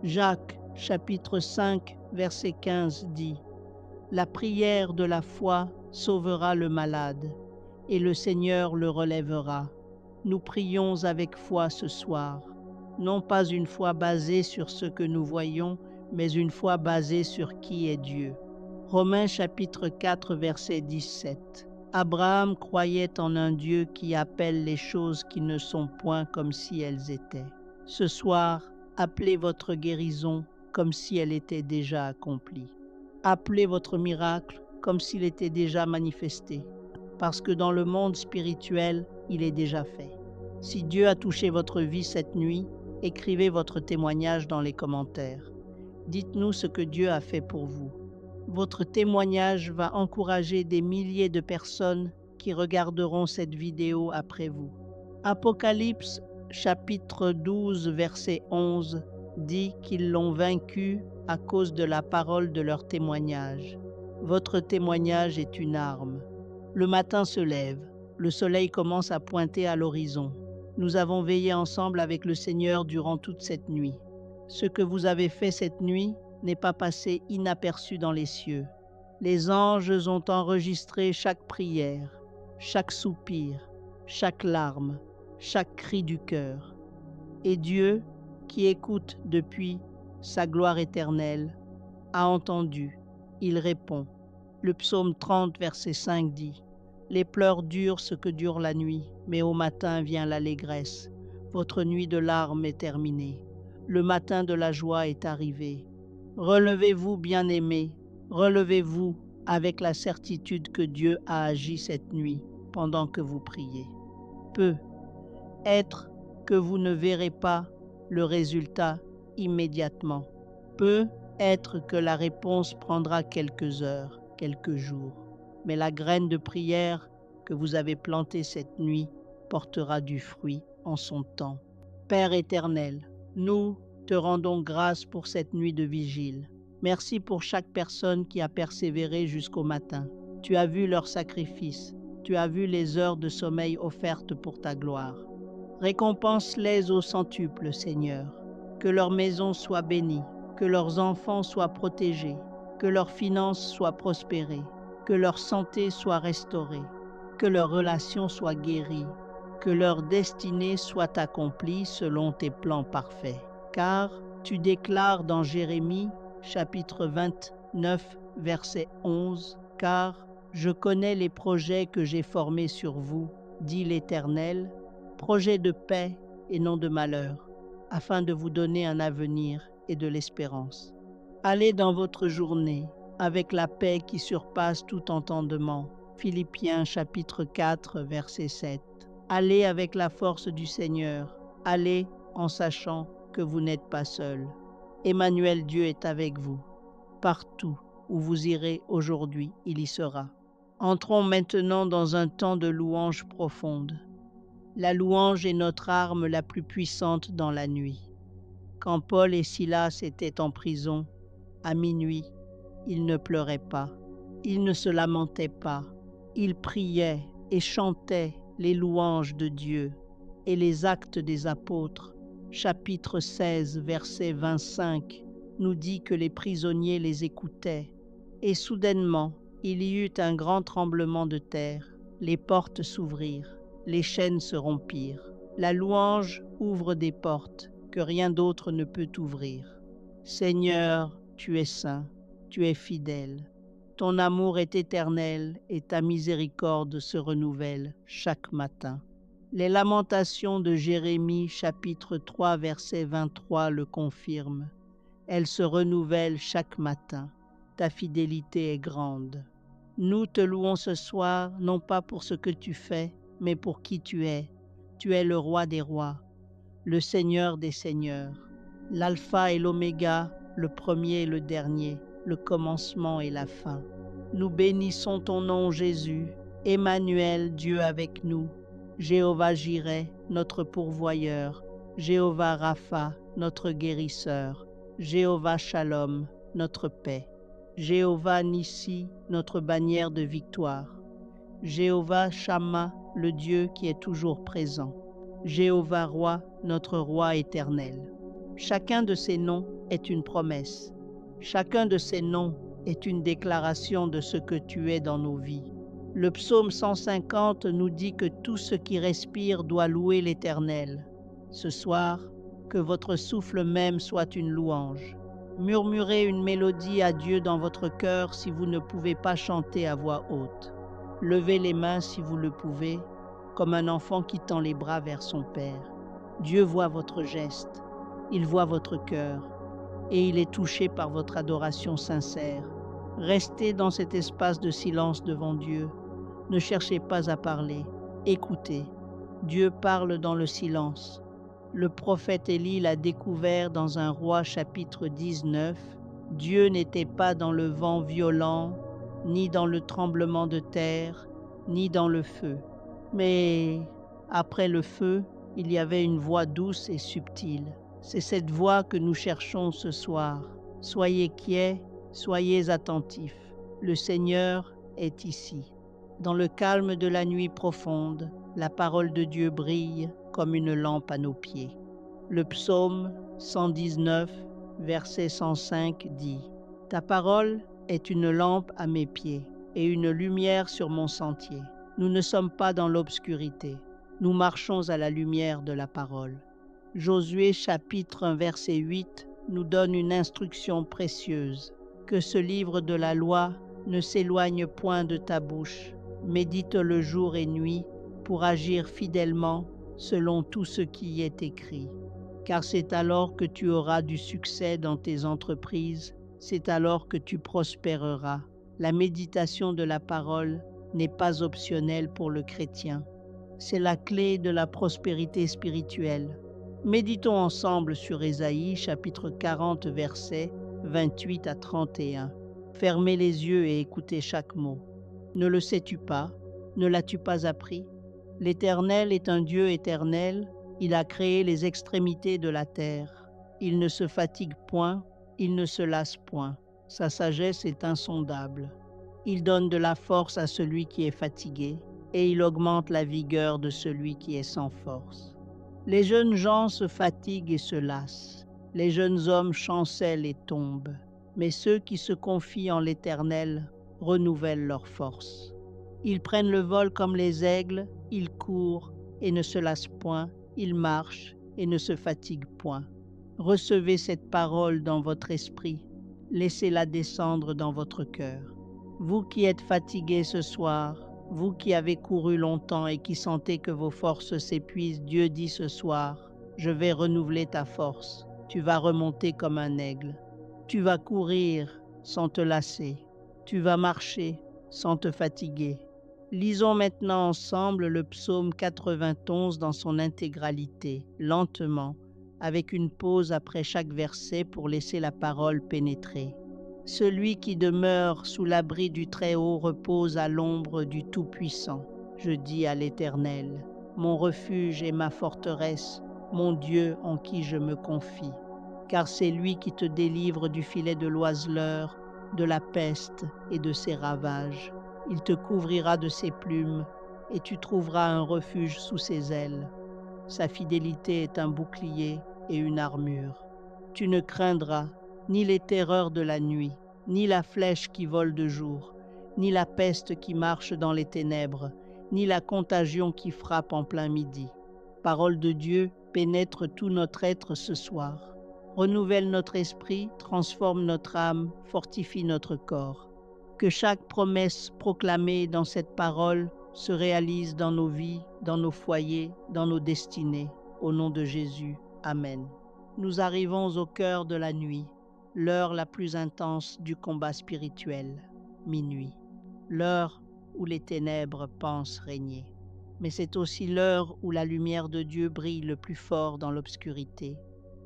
Jacques chapitre 5 verset 15 dit « La prière de la foi sauvera le malade, et le Seigneur le relèvera. » Nous prions avec foi ce soir, non pas une foi basée sur ce que nous voyons, mais une foi basée sur qui est Dieu. Romains chapitre 4 verset 17. Abraham croyait en un Dieu qui appelle les choses qui ne sont point comme si elles étaient. Ce soir, appelez votre guérison comme si elle était déjà accomplie. Appelez votre miracle comme s'il était déjà manifesté, parce que dans le monde spirituel, il est déjà fait. Si Dieu a touché votre vie cette nuit, écrivez votre témoignage dans les commentaires. Dites-nous ce que Dieu a fait pour vous. Votre témoignage va encourager des milliers de personnes qui regarderont cette vidéo après vous. Apocalypse chapitre 12 verset 11 dit qu'ils l'ont vaincu à cause de la parole de leur témoignage. Votre témoignage est une arme. Le matin se lève, le soleil commence à pointer à l'horizon. Nous avons veillé ensemble avec le Seigneur durant toute cette nuit. Ce que vous avez fait cette nuit n'est pas passé inaperçu dans les cieux. Les anges ont enregistré chaque prière, chaque soupir, chaque larme, chaque cri du cœur. Et Dieu, qui écoute depuis sa gloire éternelle, a entendu, il répond. Le psaume 30, verset 5 dit « Les pleurs durent ce que dure la nuit, mais au matin vient l'allégresse. Votre nuit de larmes est terminée. Le matin de la joie est arrivé. Relevez-vous, bien-aimés, relevez-vous avec la certitude que Dieu a agi cette nuit pendant que vous priez. Peut être que vous ne verrez pas le résultat immédiatement. Peut être que la réponse prendra quelques heures, quelques jours. Mais la graine de prière que vous avez plantée cette nuit portera du fruit en son temps. Père éternel, nous te rendons grâce pour cette nuit de vigile. Merci pour chaque personne qui a persévéré jusqu'au matin. Tu as vu leur sacrifice. Tu as vu les heures de sommeil offertes pour ta gloire. Récompense-les au centuple, Seigneur. Que leur maison soit bénie, que leurs enfants soient protégés, que leurs finances soient prospérées, que leur santé soit restaurée, que leurs relations soient guéries, que leur destinée soit accomplie selon tes plans parfaits. Car tu déclares dans Jérémie, chapitre 29, verset 11, « Car je connais les projets que j'ai formés sur vous, dit l'Éternel, projets de paix et non de malheur, afin de vous donner un avenir et de l'espérance. » Allez dans votre journée avec la paix qui surpasse tout entendement. Philippiens chapitre 4, verset 7. Allez avec la force du Seigneur. Allez en sachant que vous n'êtes pas seul. Emmanuel, Dieu est avec vous. Partout où vous irez aujourd'hui, il y sera. Entrons maintenant dans un temps de louange profonde. La louange est notre arme la plus puissante dans la nuit. Quand Paul et Silas étaient en prison, à minuit, ils ne pleuraient pas, ils ne se lamentaient pas, ils priaient et chantaient les louanges de Dieu. Et les Actes des Apôtres, chapitre 16, verset 25, nous dit que les prisonniers les écoutaient. Et soudainement, il y eut un grand tremblement de terre, les portes s'ouvrirent, les chaînes se rompirent. La louange ouvre des portes que rien d'autre ne peut ouvrir. Seigneur, tu es saint, tu es fidèle. Ton amour est éternel et ta miséricorde se renouvelle chaque matin. Les lamentations de Jérémie, chapitre 3, verset 23, le confirment. Elles se renouvellent chaque matin. Ta fidélité est grande. Nous te louons ce soir, non pas pour ce que tu fais, mais pour qui tu es. Tu es le roi des rois, le Seigneur des seigneurs, l'alpha et l'oméga, le premier et le dernier, le commencement et la fin. Nous bénissons ton nom, Jésus, Emmanuel, Dieu avec nous, Jéhovah Jireh, notre pourvoyeur, Jéhovah Rapha, notre guérisseur, Jéhovah Shalom, notre paix, Jéhovah Nissi, notre bannière de victoire, Jéhovah Shamma, le Dieu qui est toujours présent, Jéhovah Roi, notre Roi éternel. Chacun de ces noms est une promesse. Chacun de ces noms est une déclaration de ce que tu es dans nos vies. Le psaume 150 nous dit que tout ce qui respire doit louer l'Éternel. Ce soir, que votre souffle même soit une louange. Murmurez une mélodie à Dieu dans votre cœur si vous ne pouvez pas chanter à voix haute. Levez les mains si vous le pouvez, comme un enfant qui tend les bras vers son Père. Dieu voit votre geste, il voit votre cœur, et il est touché par votre adoration sincère. Restez dans cet espace de silence devant Dieu. Ne cherchez pas à parler, écoutez. Dieu parle dans le silence. Le prophète Élie l'a découvert dans un roi chapitre 19. Dieu n'était pas dans le vent violent, ni dans le tremblement de terre, ni dans le feu. Mais après le feu, il y avait une voix douce et subtile. C'est cette voix que nous cherchons ce soir. Soyez quiets, soyez attentifs. Le Seigneur est ici. Dans le calme de la nuit profonde, la parole de Dieu brille comme une lampe à nos pieds. Le psaume 119, verset 105 dit « Ta parole est une lampe à mes pieds et une lumière sur mon sentier. Nous ne sommes pas dans l'obscurité, nous marchons à la lumière de la parole. » Josué chapitre 1 verset 8 nous donne une instruction précieuse. Que ce livre de la loi ne s'éloigne point de ta bouche. Médite-le jour et nuit pour agir fidèlement selon tout ce qui y est écrit. Car c'est alors que tu auras du succès dans tes entreprises, c'est alors que tu prospéreras. La méditation de la parole n'est pas optionnelle pour le chrétien. C'est la clé de la prospérité spirituelle. Méditons ensemble sur Ésaïe chapitre 40 versets 28 à 31. Fermez les yeux et écoutez chaque mot. Ne le sais-tu pas? Ne l'as-tu pas appris? L'Éternel est un Dieu éternel, il a créé les extrémités de la terre. Il ne se fatigue point, il ne se lasse point. Sa sagesse est insondable. Il donne de la force à celui qui est fatigué, et il augmente la vigueur de celui qui est sans force. Les jeunes gens se fatiguent et se lassent. Les jeunes hommes chancellent et tombent. Mais ceux qui se confient en l'Éternel renouvellent leur force. Ils prennent le vol comme les aigles, ils courent et ne se lassent point, ils marchent et ne se fatiguent point. Recevez cette parole dans votre esprit, laissez-la descendre dans votre cœur. Vous qui êtes fatigués ce soir, vous qui avez couru longtemps et qui sentez que vos forces s'épuisent, Dieu dit ce soir, je vais renouveler ta force. Tu vas remonter comme un aigle. Tu vas courir sans te lasser. Tu vas marcher sans te fatiguer. Lisons maintenant ensemble le psaume 91 dans son intégralité, lentement, avec une pause après chaque verset pour laisser la parole pénétrer. Celui qui demeure sous l'abri du Très-Haut repose à l'ombre du Tout-Puissant. Je dis à l'Éternel, mon refuge et ma forteresse, mon Dieu en qui je me confie. Car c'est lui qui te délivre du filet de l'oiseleur, de la peste et de ses ravages. Il te couvrira de ses plumes, et tu trouveras un refuge sous ses ailes. Sa fidélité est un bouclier et une armure. Tu ne craindras ni les terreurs de la nuit, ni la flèche qui vole de jour, ni la peste qui marche dans les ténèbres, ni la contagion qui frappe en plein midi. Parole de Dieu pénètre tout notre être ce soir. Renouvelle notre esprit, transforme notre âme, fortifie notre corps. Que chaque promesse proclamée dans cette parole se réalise dans nos vies, dans nos foyers, dans nos destinées. Au nom de Jésus, Amen. Nous arrivons au cœur de la nuit, l'heure la plus intense du combat spirituel, minuit. L'heure où les ténèbres pensent régner. Mais c'est aussi l'heure où la lumière de Dieu brille le plus fort dans l'obscurité.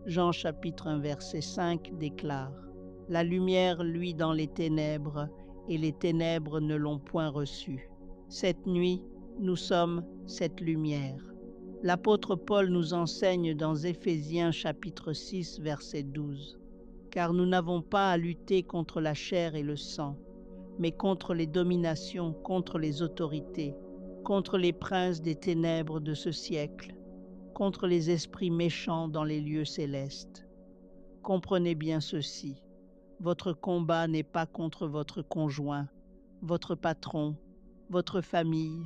Jean chapitre 1 verset 5 déclare « La lumière luit dans les ténèbres, et les ténèbres ne l'ont point reçue. Cette nuit, nous sommes cette lumière. » L'apôtre Paul nous enseigne dans Éphésiens chapitre 6 verset 12 « Car nous n'avons pas à lutter contre la chair et le sang, mais contre les dominations, contre les autorités, contre les princes des ténèbres de ce siècle, contre les esprits méchants dans les lieux célestes. Comprenez bien ceci, votre combat n'est pas contre votre conjoint, votre patron, votre famille,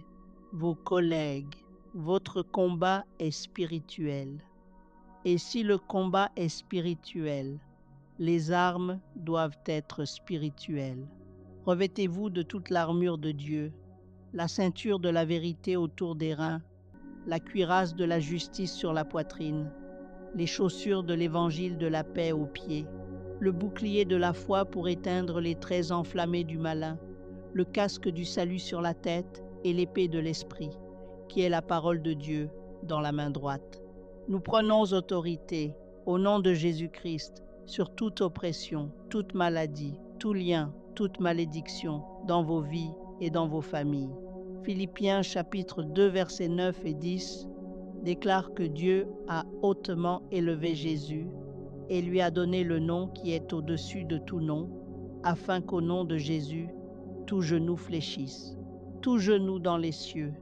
vos collègues. Votre combat est spirituel. Et si le combat est spirituel, les armes doivent être spirituelles. Revêtez-vous de toute l'armure de Dieu, la ceinture de la vérité autour des reins, la cuirasse de la justice sur la poitrine, les chaussures de l'évangile de la paix aux pieds, le bouclier de la foi pour éteindre les traits enflammés du malin, le casque du salut sur la tête et l'épée de l'esprit, qui est la parole de Dieu dans la main droite. Nous prenons autorité, au nom de Jésus-Christ, sur toute oppression, toute maladie, tout lien, toute malédiction dans vos vies et dans vos familles. Philippiens chapitre 2 versets 9 et 10 Déclare que Dieu a hautement élevé Jésus et lui a donné le nom qui est au-dessus de tout nom, afin qu'au nom de Jésus, tout genou fléchisse, tout genou dans les cieux,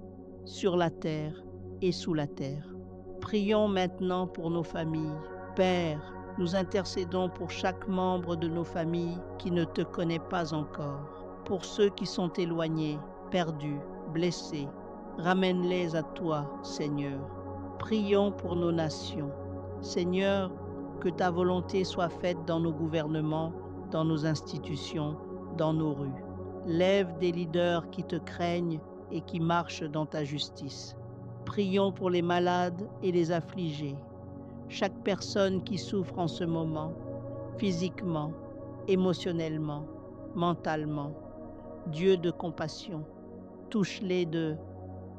sur la terre et sous la terre. Prions maintenant pour nos familles. Père, nous intercédons pour chaque membre de nos familles qui ne te connaît pas encore, pour ceux qui sont éloignés, perdus, blessés. Ramène-les à toi, Seigneur. Prions pour nos nations. Seigneur, que ta volonté soit faite dans nos gouvernements, dans nos institutions, dans nos rues. Lève des leaders qui te craignent et qui marchent dans ta justice. Prions pour les malades et les affligés. Chaque personne qui souffre en ce moment, physiquement, émotionnellement, mentalement. Dieu de compassion, touche-les de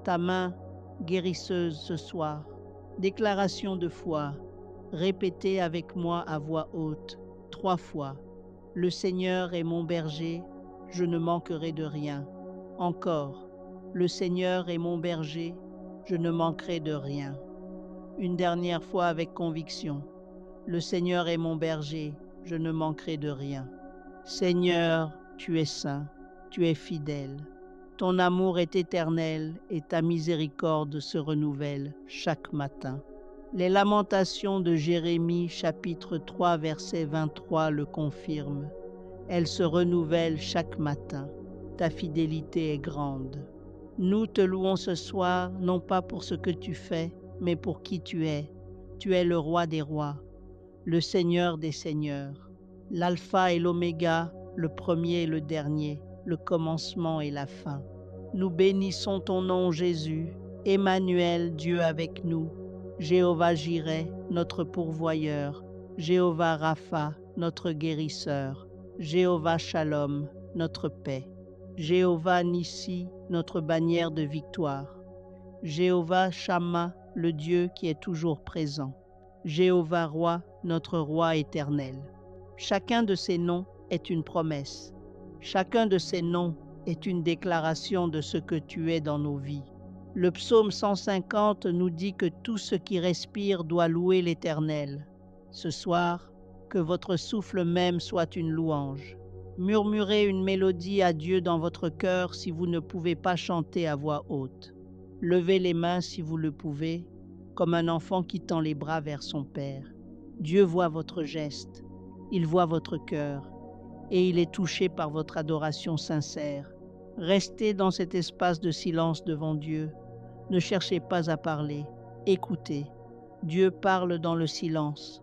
ta main guérisseuse ce soir. Déclaration de foi, répétez avec moi à voix haute, 3 fois. Le Seigneur est mon berger, je ne manquerai de rien. Encore, le Seigneur est mon berger, je ne manquerai de rien. Une dernière fois avec conviction, le Seigneur est mon berger, je ne manquerai de rien. Seigneur, tu es saint, tu es fidèle. Ton amour est éternel et ta miséricorde se renouvelle chaque matin. Les lamentations de Jérémie chapitre 3 verset 23 le confirment. Elles se renouvellent chaque matin. Ta fidélité est grande. Nous te louons ce soir, non pas pour ce que tu fais, mais pour qui tu es. Tu es le roi des rois, le Seigneur des seigneurs, l'alpha et l'oméga, le premier et le dernier, le commencement et la fin. Nous bénissons ton nom, Jésus, Emmanuel, Dieu avec nous, Jéhovah Jireh, notre pourvoyeur, Jéhovah Rapha, notre guérisseur, Jéhovah Shalom, notre paix, Jéhovah Nissi, notre bannière de victoire, Jéhovah Shammah, le Dieu qui est toujours présent, Jéhovah Roi, notre Roi éternel. Chacun de ces noms est une promesse. Chacun de ces noms est une déclaration de ce que tu es dans nos vies. Le psaume 150 nous dit que tout ce qui respire doit louer l'Éternel. Ce soir, que votre souffle même soit une louange. Murmurez une mélodie à Dieu dans votre cœur si vous ne pouvez pas chanter à voix haute. Levez les mains si vous le pouvez, comme un enfant qui tend les bras vers son Père. Dieu voit votre geste, il voit votre cœur, et il est touché par votre adoration sincère. Restez dans cet espace de silence devant Dieu. Ne cherchez pas à parler, écoutez. Dieu parle dans le silence.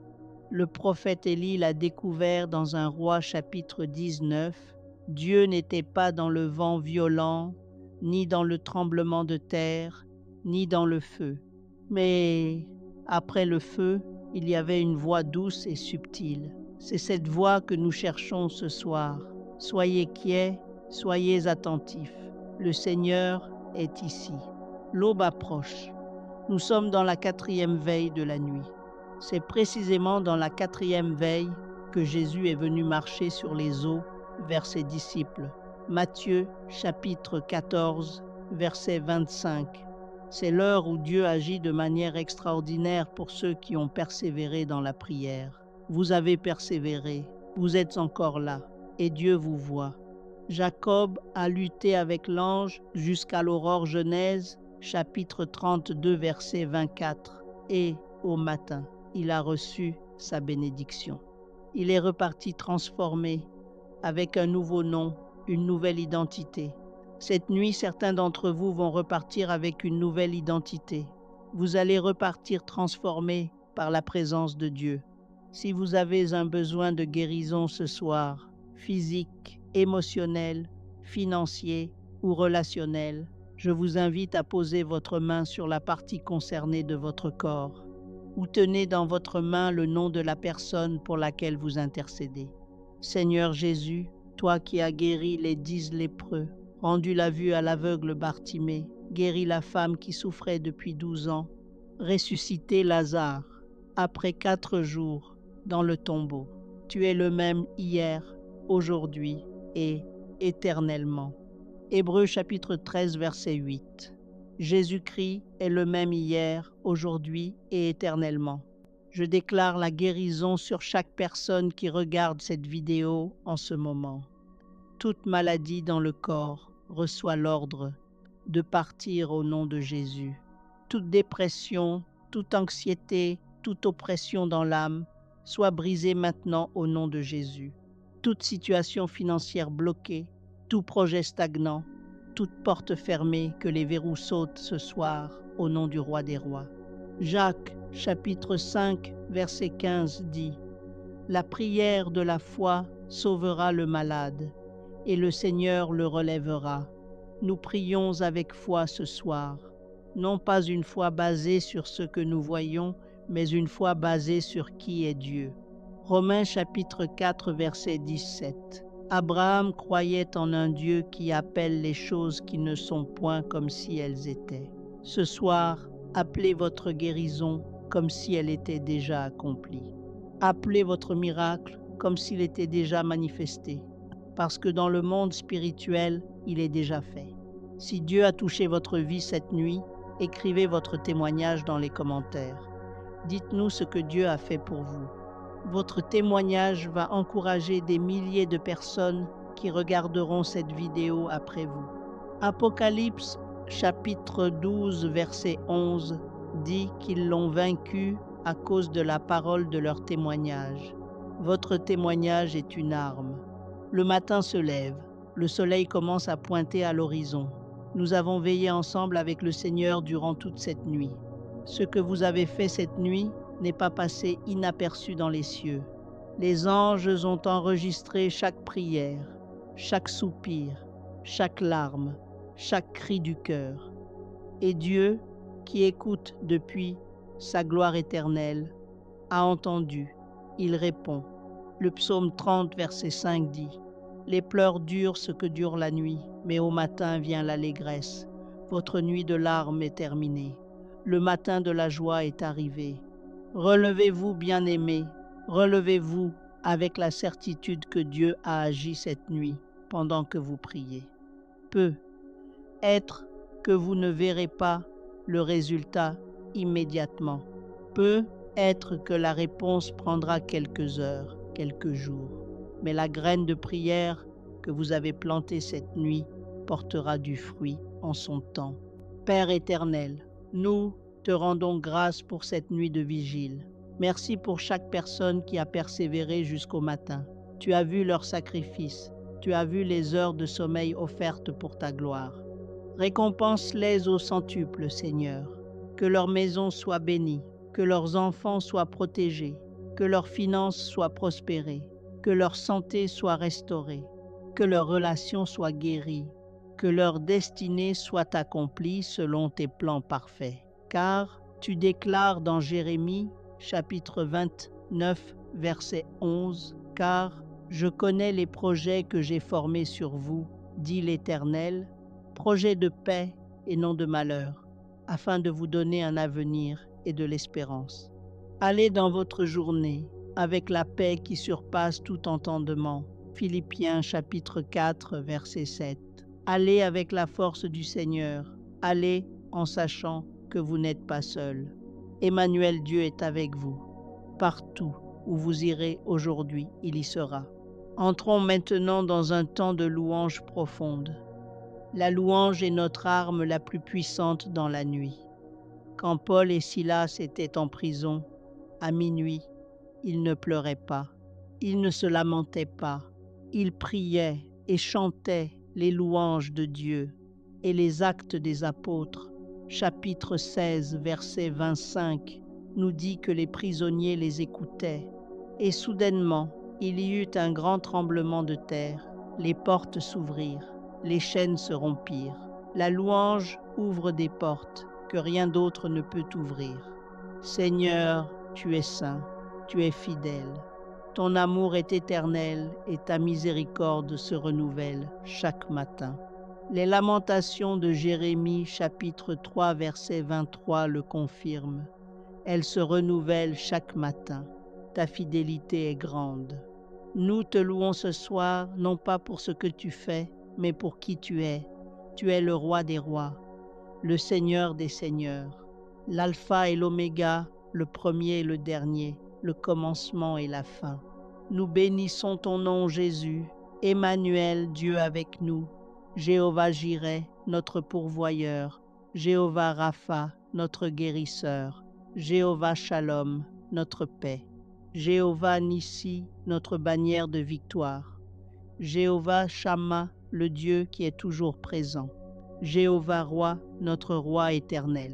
Le prophète Élie l'a découvert dans un roi chapitre 19. Dieu n'était pas dans le vent violent, ni dans le tremblement de terre, ni dans le feu. Mais après le feu, il y avait une voix douce et subtile. C'est cette voix que nous cherchons ce soir. Soyez quiets, soyez attentifs. Le Seigneur est ici. L'aube approche. Nous sommes dans la 4e veille de la nuit. C'est précisément dans la 4e veille que Jésus est venu marcher sur les eaux vers ses disciples. Matthieu chapitre 14, verset 25. C'est l'heure où Dieu agit de manière extraordinaire pour ceux qui ont persévéré dans la prière. Vous avez persévéré, vous êtes encore là, et Dieu vous voit. Jacob a lutté avec l'ange jusqu'à l'aurore Genèse, chapitre 32, verset 24, et au matin, il a reçu sa bénédiction. Il est reparti transformé, avec un nouveau nom, une nouvelle identité. Cette nuit, certains d'entre vous vont repartir avec une nouvelle identité. Vous allez repartir transformés par la présence de Dieu. Si vous avez un besoin de guérison ce soir, physique, émotionnel, financier ou relationnel, je vous invite à poser votre main sur la partie concernée de votre corps ou tenez dans votre main le nom de la personne pour laquelle vous intercédez. Seigneur Jésus, toi qui as guéri les 10 lépreux, rendu la vue à l'aveugle Bartimée, guéri la femme qui souffrait depuis 12 ans, ressuscité Lazare, après 4 jours, dans le tombeau. Tu es le même hier, aujourd'hui et éternellement. Hébreux chapitre 13, verset 8. Jésus-Christ est le même hier, aujourd'hui et éternellement. Je déclare la guérison sur chaque personne qui regarde cette vidéo en ce moment. Toute maladie dans le corps reçoit l'ordre de partir au nom de Jésus. Toute dépression, toute anxiété, toute oppression dans l'âme soit brisée maintenant au nom de Jésus. Toute situation financière bloquée, tout projet stagnant, toute porte fermée, que les verrous sautent ce soir au nom du Roi des Rois. Jacques, chapitre 5, verset 15 dit « La prière de la foi sauvera le malade, et le Seigneur le relèvera. » Nous prions avec foi ce soir, non pas une foi basée sur ce que nous voyons, mais une foi basée sur qui est Dieu. Romains chapitre 4, verset 17. Abraham croyait en un Dieu qui appelle les choses qui ne sont point comme si elles étaient. Ce soir, appelez votre guérison comme si elle était déjà accomplie. Appelez votre miracle comme s'il était déjà manifesté, parce que dans le monde spirituel, il est déjà fait. Si Dieu a touché votre vie cette nuit, écrivez votre témoignage dans les commentaires. Dites-nous ce que Dieu a fait pour vous. Votre témoignage va encourager des milliers de personnes qui regarderont cette vidéo après vous. Apocalypse chapitre 12 verset 11 dit qu'ils l'ont vaincu à cause de la parole de leur témoignage. Votre témoignage est une arme. Le matin se lève, le soleil commence à pointer à l'horizon. Nous avons veillé ensemble avec le Seigneur durant toute cette nuit. Ce que vous avez fait cette nuit n'est pas passé inaperçu dans les cieux. Les anges ont enregistré chaque prière, chaque soupir, chaque larme, chaque cri du cœur. Et Dieu, qui écoute depuis sa gloire éternelle, a entendu, il répond. Le psaume 30, verset 5 dit « Les pleurs durent ce que dure la nuit, mais au matin vient l'allégresse. Votre nuit de larmes est terminée. Le matin de la joie est arrivé. Relevez-vous, bien-aimés, relevez-vous avec la certitude que Dieu a agi cette nuit pendant que vous priez. Peut être que vous ne verrez pas le résultat immédiatement. Peut être que la réponse prendra quelques heures, quelques jours. Mais la graine de prière que vous avez plantée cette nuit portera du fruit en son temps. Père éternel, nous te rendons grâce pour cette nuit de vigile. Merci pour chaque personne qui a persévéré jusqu'au matin. Tu as vu leur sacrifice. Tu as vu les heures de sommeil offertes pour ta gloire. Récompense-les au centuple, Seigneur. Que leur maison soit bénie, que leurs enfants soient protégés, que leurs finances soient prospérées, que leur santé soit restaurée, que leurs relations soient guéries, que leur destinée soit accomplie selon tes plans parfaits. Car tu déclares dans Jérémie, chapitre 29, verset 11, « Car je connais les projets que j'ai formés sur vous, dit l'Éternel, projets de paix et non de malheur, afin de vous donner un avenir et de l'espérance. » Allez dans votre journée avec la paix qui surpasse tout entendement. Philippiens chapitre 4, verset 7. Allez avec la force du Seigneur. Allez en sachant que vous n'êtes pas seul. Emmanuel, Dieu est avec vous. Partout où vous irez aujourd'hui, il y sera. Entrons maintenant dans un temps de louange profonde. La louange est notre arme la plus puissante dans la nuit. Quand Paul et Silas étaient en prison, à minuit, ils ne pleuraient pas, ils ne se lamentaient pas, ils priaient et chantaient les louanges de Dieu. Et les Actes des Apôtres, chapitre 16, verset 25, nous dit que les prisonniers les écoutaient. Et soudainement, il y eut un grand tremblement de terre, les portes s'ouvrirent, les chaînes se rompirent. La louange ouvre des portes que rien d'autre ne peut ouvrir. Seigneur, tu es saint, tu es fidèle. Ton amour est éternel et ta miséricorde se renouvelle chaque matin. Les lamentations de Jérémie, chapitre 3, verset 23, le confirment. Elles se renouvellent chaque matin. Ta fidélité est grande. Nous te louons ce soir, non pas pour ce que tu fais, mais pour qui tu es. Tu es le roi des rois, le Seigneur des Seigneurs, l'Alpha et l'Oméga, le premier et le dernier, le commencement et la fin. Nous bénissons ton nom, Jésus, Emmanuel, Dieu avec nous, Jéhovah Jireh, notre pourvoyeur, Jéhovah Rapha, notre guérisseur, Jéhovah Shalom, notre paix, Jéhovah Nissi, notre bannière de victoire, Jéhovah Shamma, le Dieu qui est toujours présent, Jéhovah Roi, notre Roi éternel.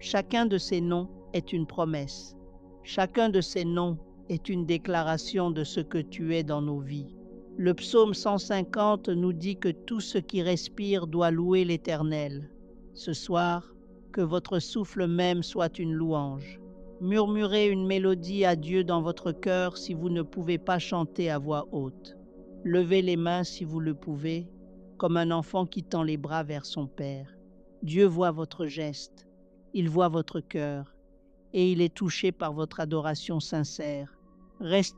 Chacun de ces noms est une promesse. Chacun de ces noms est une déclaration de ce que tu es dans nos vies. Le psaume 150 nous dit que tout ce qui respire doit louer l'Éternel. Ce soir, que votre souffle même soit une louange. Murmurez une mélodie à Dieu dans votre cœur si vous ne pouvez pas chanter à voix haute. Levez les mains si vous le pouvez, comme un enfant qui tend les bras vers son Père. Dieu voit votre geste, il voit votre cœur, et il est touché par votre adoration sincère. Restez